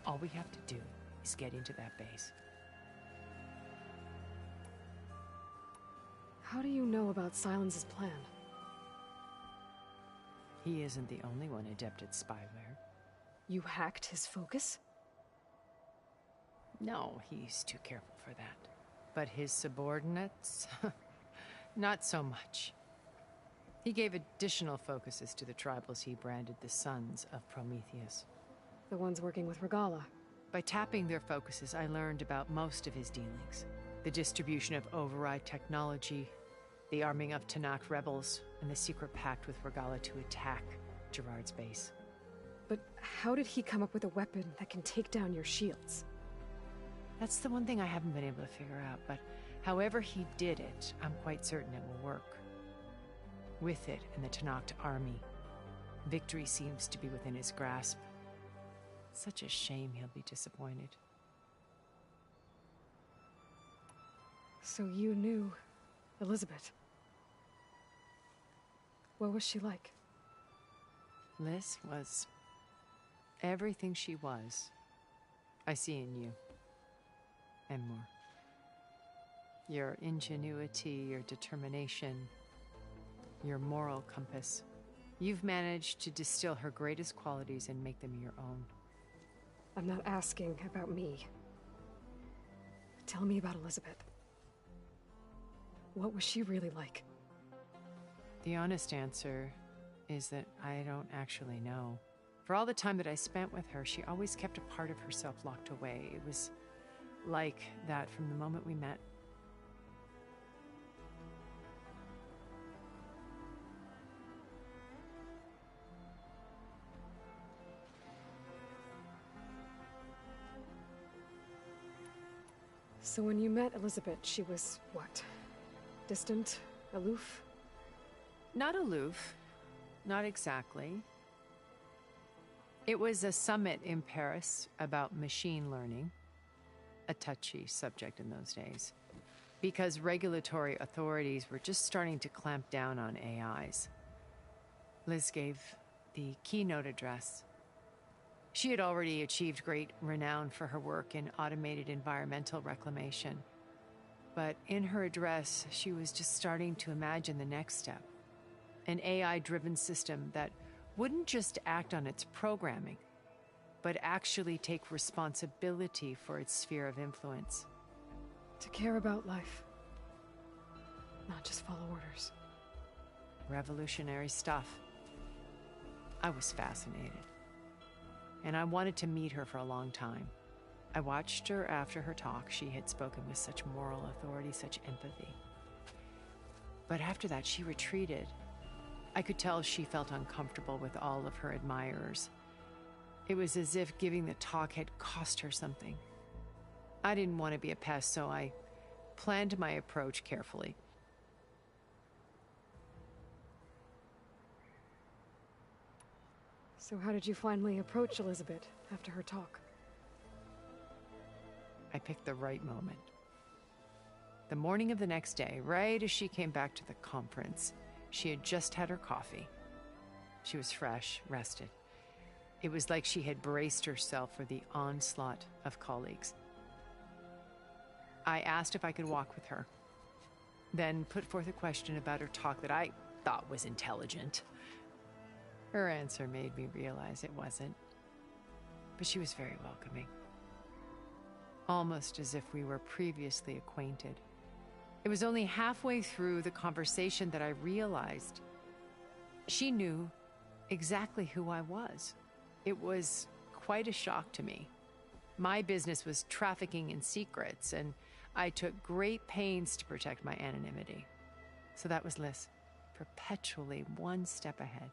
All we have to do is get into that base. How do you know about Silence's plan? He isn't the only one adept at spyware. You hacked his focus? No, he's too careful for that. But his subordinates? Not so much. He gave additional focuses to the tribals he branded the Sons of Prometheus. The ones working with Regala. By tapping their focuses, I learned about most of his dealings. The distribution of override technology, the arming of Tanakh rebels, and the secret pact with Regala to attack Gerard's base. But how did he come up with a weapon that can take down your shields? That's the one thing I haven't been able to figure out, but however he did it, I'm quite certain it will work. With it and the Tanakh army, victory seems to be within his grasp. Such a shame he'll be disappointed. So you knew Elizabeth. What was she like? Liz was everything she was. I see in you. And more. Your ingenuity, your determination, your moral compass. You've managed to distill her greatest qualities and make them your own. I'm not asking about me. Tell me about Elizabeth. What was she really like? The honest answer is that I don't actually know. For all the time that I spent with her, she always kept a part of herself locked away. It was like that from the moment we met. So when you met Elizabeth, she was what? Distant? Aloof? Not aloof. Not exactly. It was a summit in Paris about machine learning. A touchy subject in those days. Because regulatory authorities were just starting to clamp down on AIs. Liz gave the keynote address. She had already achieved great renown for her work in automated environmental reclamation. But in her address, she was just starting to imagine the next step. An AI-driven system that wouldn't just act on its programming, but actually take responsibility for its sphere of influence. To care about life. Not just follow orders. Revolutionary stuff. I was fascinated. And I wanted to meet her for a long time. I watched her after her talk. She had spoken with such moral authority, such empathy. But after that, she retreated. I could tell she felt uncomfortable with all of her admirers. It was as if giving the talk had cost her something. I didn't want to be a pest, so I planned my approach carefully. So how did you finally approach Elizabeth after her talk? I picked the right moment. The morning of the next day, right as she came back to the conference, she had just had her coffee. She was fresh, rested. It was like she had braced herself for the onslaught of colleagues. I asked if I could walk with her, then put forth a question about her talk that I thought was intelligent. Her answer made me realize it wasn't, but she was very welcoming. Almost as if we were previously acquainted. It was only halfway through the conversation that I realized she knew exactly who I was. It was quite a shock to me. My business was trafficking in secrets, and I took great pains to protect my anonymity. So that was Liz, perpetually one step ahead.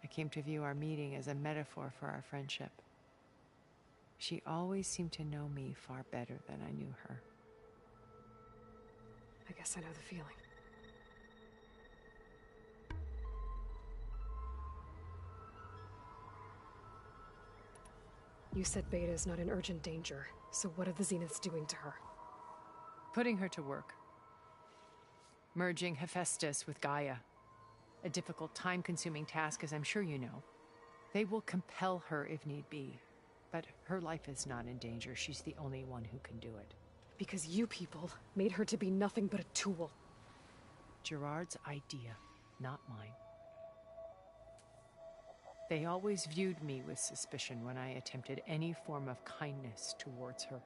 I came to view our meeting as a metaphor for our friendship. She always seemed to know me far better than I knew her. I guess I know the feeling. You said Beta is not in urgent danger, so what are the Zeniths doing to her? Putting her to work. Merging Hephaestus with Gaia. A difficult, time-consuming task, as I'm sure you know. They will compel her if need be. But her life is not in danger. She's the only one who can do it. Because you people made her to be nothing but a tool. Gerard's idea, not mine. They always viewed me with suspicion when I attempted any form of kindness towards her.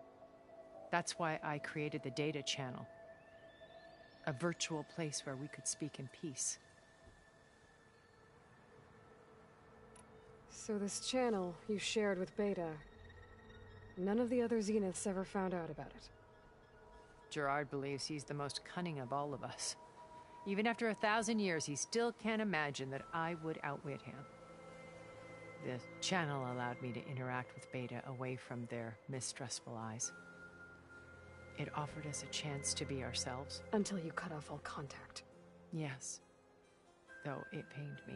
That's why I created the data channel. A virtual place where we could speak in peace. So this channel you shared with Beta, none of the other Zeniths ever found out about it? Gerard believes he's the most cunning of all of us. Even after 1,000 years, he still can't imagine that I would outwit him. The channel allowed me to interact with Beta away from their mistrustful eyes. It offered us a chance to be ourselves. Until you cut off all contact. Yes. Though it pained me.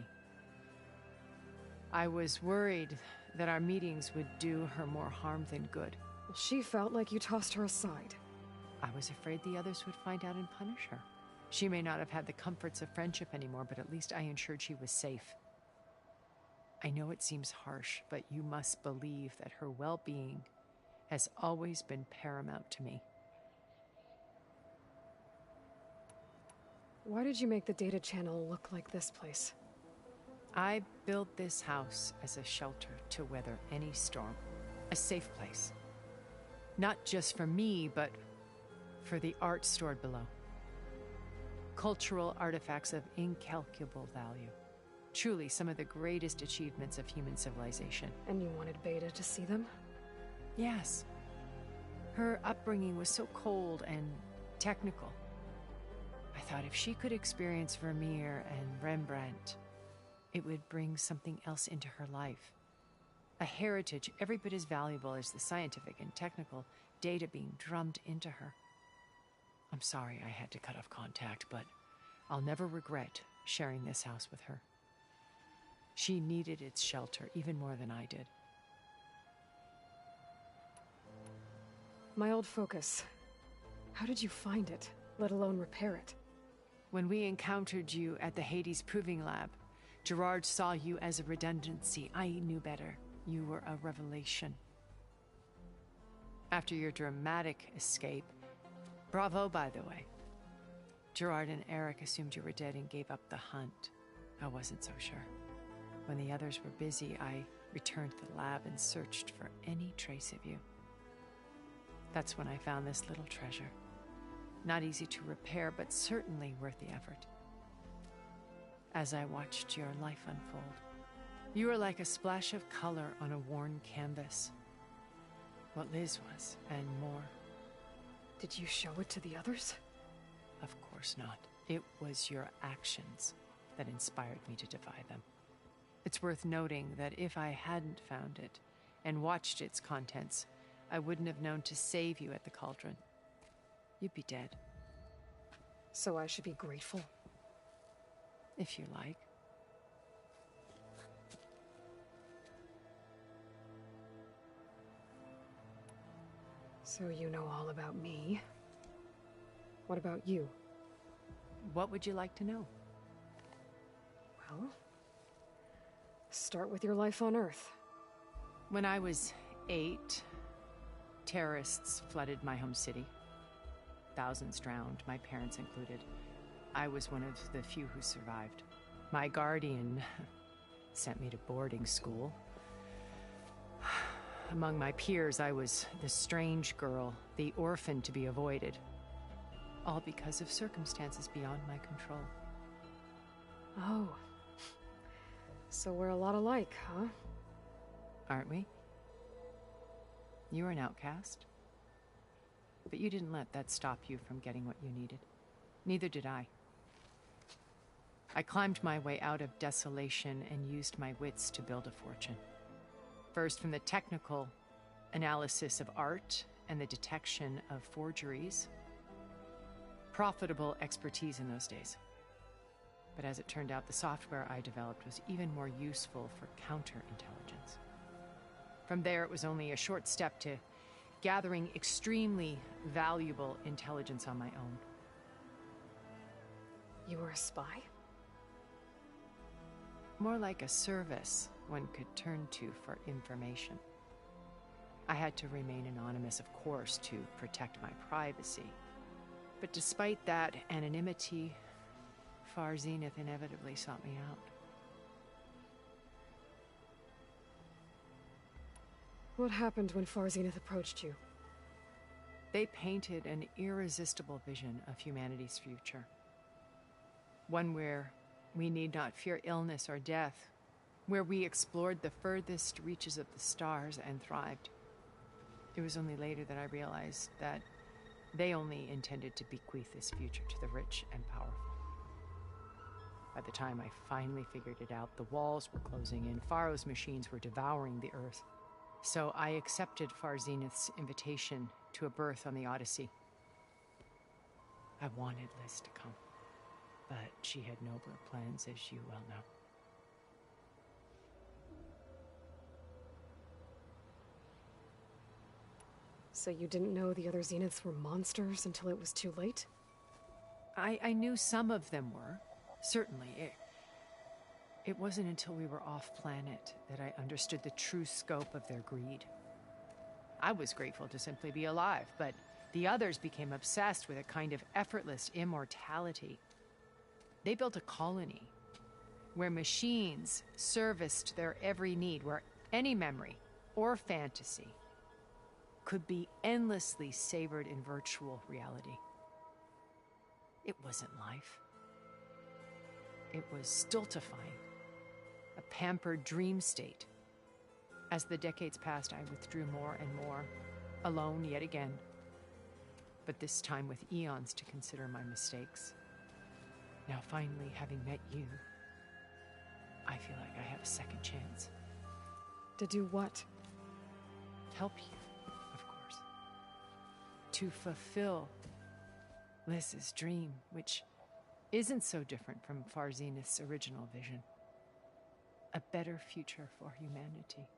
I was worried that our meetings would do her more harm than good. She felt like you tossed her aside. I was afraid the others would find out and punish her. She may not have had the comforts of friendship anymore, but at least I ensured she was safe. I know it seems harsh, but you must believe that her well-being has always been paramount to me. Why did you make the data channel look like this place? I built this house as a shelter to weather any storm. A safe place. Not just for me, but for the art stored below. Cultural artifacts of incalculable value. Truly some of the greatest achievements of human civilization. And you wanted Beta to see them? Yes. Her upbringing was so cold and technical. I thought if she could experience Vermeer and Rembrandt, it would bring something else into her life. A heritage every bit as valuable as the scientific and technical data being drummed into her. I'm sorry I had to cut off contact, but I'll never regret sharing this house with her. She needed its shelter even more than I did. My old focus. How did you find it, let alone repair it? When we encountered you at the Hades Proving Lab, Gerard saw you as a redundancy. I knew better. You were a revelation. After your dramatic escape, bravo, by the way. Gerard and Eric assumed you were dead and gave up the hunt. I wasn't so sure. When the others were busy, I returned to the lab and searched for any trace of you. That's when I found this little treasure. Not easy to repair, but certainly worth the effort. As I watched your life unfold, you were like a splash of color on a worn canvas. What Liz was, and more. Did you show it to the others? Of course not. It was your actions that inspired me to defy them. It's worth noting that if I hadn't found it and watched its contents, I wouldn't have known to save you at the cauldron. You'd be dead. So I should be grateful? If you like. So you know all about me. What about you? What would you like to know? Well, start with your life on Earth. When I was 8, terrorists flooded my home city. Thousands drowned, my parents included. I was one of the few who survived. My guardian sent me to boarding school. Among my peers, I was the strange girl, the orphan to be avoided. All because of circumstances beyond my control. Oh. So we're a lot alike, huh? Aren't we? You were an outcast. But you didn't let that stop you from getting what you needed. Neither did I. I climbed my way out of desolation and used my wits to build a fortune. First, from the technical analysis of art and the detection of forgeries. Profitable expertise in those days. But as it turned out, the software I developed was even more useful for counterintelligence. From there, it was only a short step to gathering extremely valuable intelligence on my own. You were a spy? More like a service one could turn to for information. I had to remain anonymous, of course, to protect my privacy. But despite that anonymity, Far Zenith inevitably sought me out. What happened when Far Zenith approached you? They painted an irresistible vision of humanity's future. One where we need not fear illness or death, where we explored the furthest reaches of the stars and thrived. It was only later that I realized that they only intended to bequeath this future to the rich and powerful. By the time I finally figured it out, the walls were closing in, Faro's machines were devouring the Earth. So I accepted Far Zenith's invitation to a berth on the Odyssey. I wanted Liz to come, but she had nobler plans, as you well know. So you didn't know the other Zeniths were monsters until it was too late? I knew some of them were, certainly. It wasn't until we were off-planet that I understood the true scope of their greed. I was grateful to simply be alive, but the others became obsessed with a kind of effortless immortality. They built a colony where machines serviced their every need, where any memory or fantasy could be endlessly savored in virtual reality. It wasn't life. It was stultifying, a pampered dream state. As the decades passed, I withdrew more and more, alone yet again, but this time with eons to consider my mistakes. Now, finally, having met you, I feel like I have a second chance. To do what? Help you, of course. To fulfill Liz's dream, which isn't so different from Far Zenith's original vision. A better future for humanity.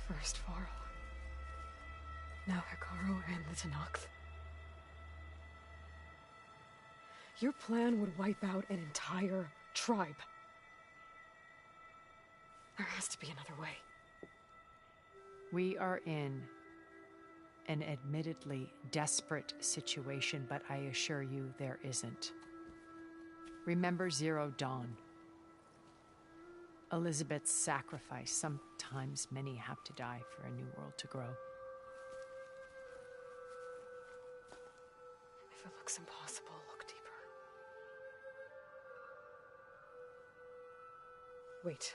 First Faro, now Hikaru and the Tenakth. Your plan would wipe out an entire tribe. There has to be another way. We are in an admittedly desperate situation, but I assure you there isn't. Remember Zero Dawn. Elizabeth's sacrifice. Sometimes many have to die for a new world to grow. If it looks impossible, look deeper. Wait.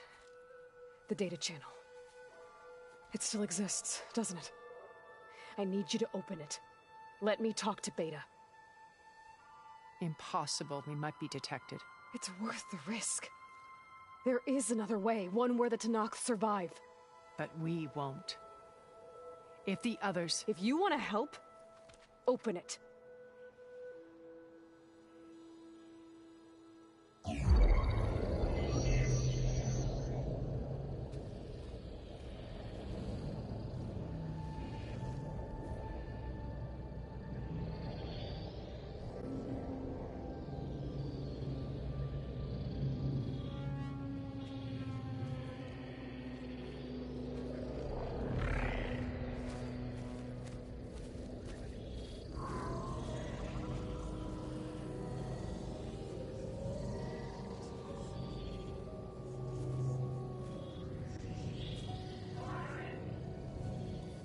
The data channel. It still exists, doesn't it? I need you to open it. Let me talk to Beta. Impossible. We might be detected. It's worth the risk. There is another way, one where the Tenakth survive. But we won't. If the others... If you want to help, open it.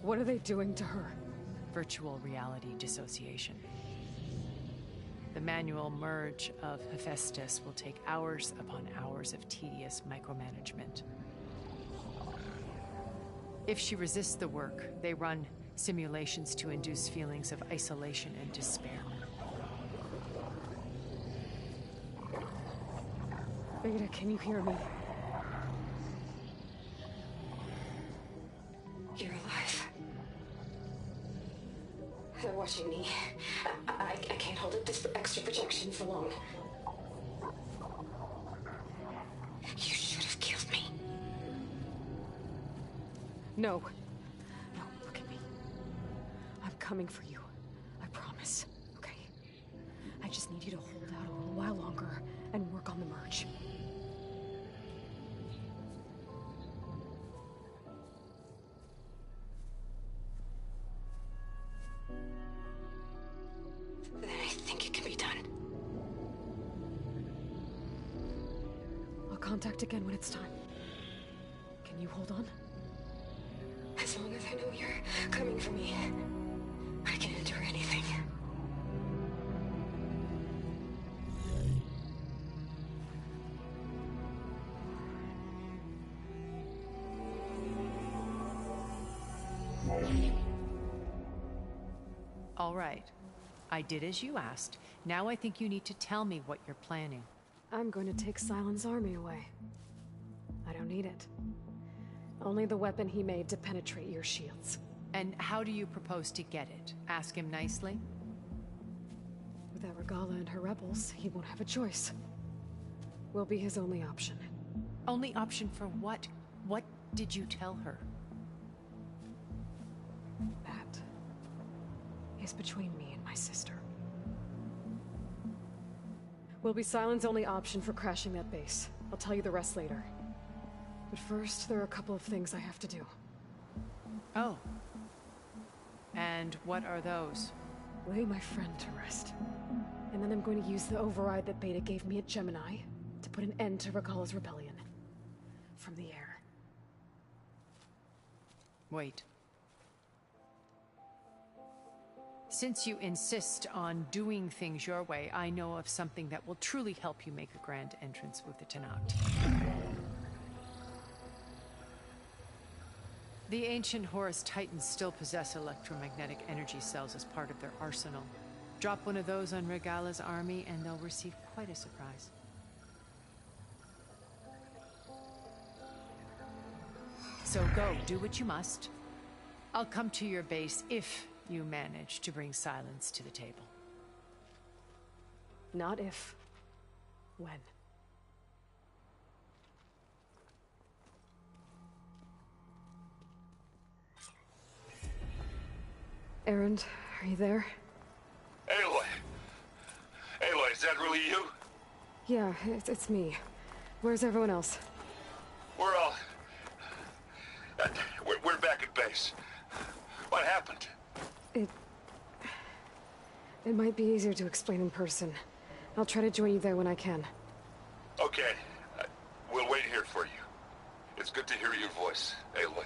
What are they doing to her? Virtual reality dissociation. The manual merge of Hephaestus will take hours upon hours of tedious micromanagement. If she resists the work, they run simulations to induce feelings of isolation and despair. Beta, can you hear me? You're alive. They're watching me. I can't hold up this extra protection for long. You should have killed me. No. No, look at me. I'm coming for you. I promise. Okay? I just need you to hold out a little while longer and work on the merge. contact again when it's time. Can you hold on? As long as I know you're coming for me, I can endure anything. All right. I did as you asked. Now I think you need to tell me what you're planning. I'm going to take Sylens' army away. I don't need it. Only the weapon he made to penetrate your shields. And how do you propose to get it? Ask him nicely? Without Regala and her rebels, he won't have a choice. We'll be his only option. Only option for what? What did you tell her? That is between me and my sister. Will be Sylens' only option for crashing that base. I'll tell you the rest later. But first, there are a couple of things I have to do. Oh. And what are those? Lay my friend to rest. And then I'm going to use the override that Beta gave me at Gemini to put an end to Regala's rebellion. From the air. Wait. Since you insist on doing things your way, I know of something that will truly help you make a grand entrance with the Tenat. The ancient Horus Titans still possess electromagnetic energy cells as part of their arsenal. Drop one of those on Regala's army and they'll receive quite a surprise. So go, do what you must. I'll come to your base if you manage to bring Sylens to the table. Not if. When. Erend, are you there? Aloy! Aloy, is that really you? Yeah, it's me. Where's everyone else? We're all... We're back at base. What happened? It might be easier to explain in person. I'll try to join you there when I can. Okay. We'll wait here for you. It's good to hear your voice, Aloy.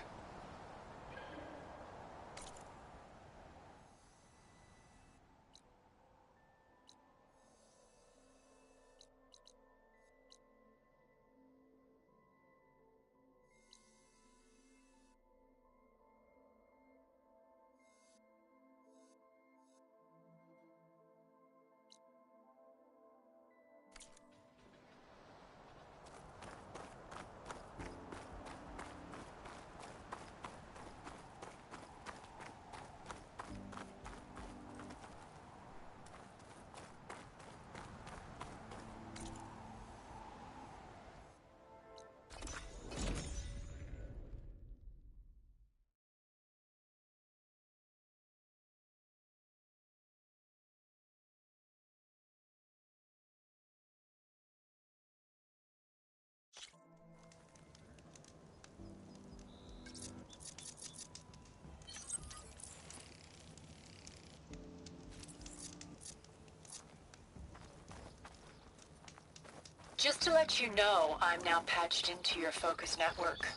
Just to let you know, I'm now patched into your focus network.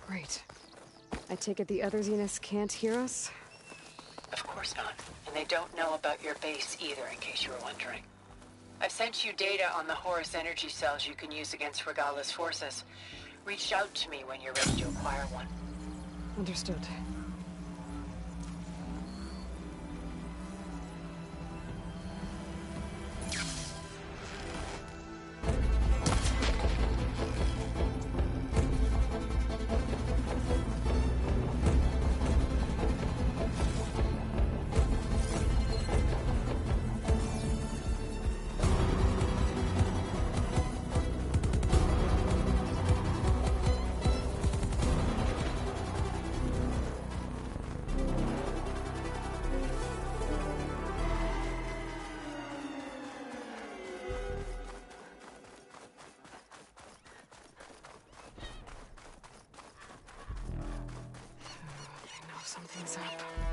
Great. I take it the other Zeniths can't hear us? Of course not. And they don't know about your base either, in case you were wondering. I've sent you data on the Horus energy cells you can use against Regala's forces. Reach out to me when you're ready to acquire one. Understood. Something's up.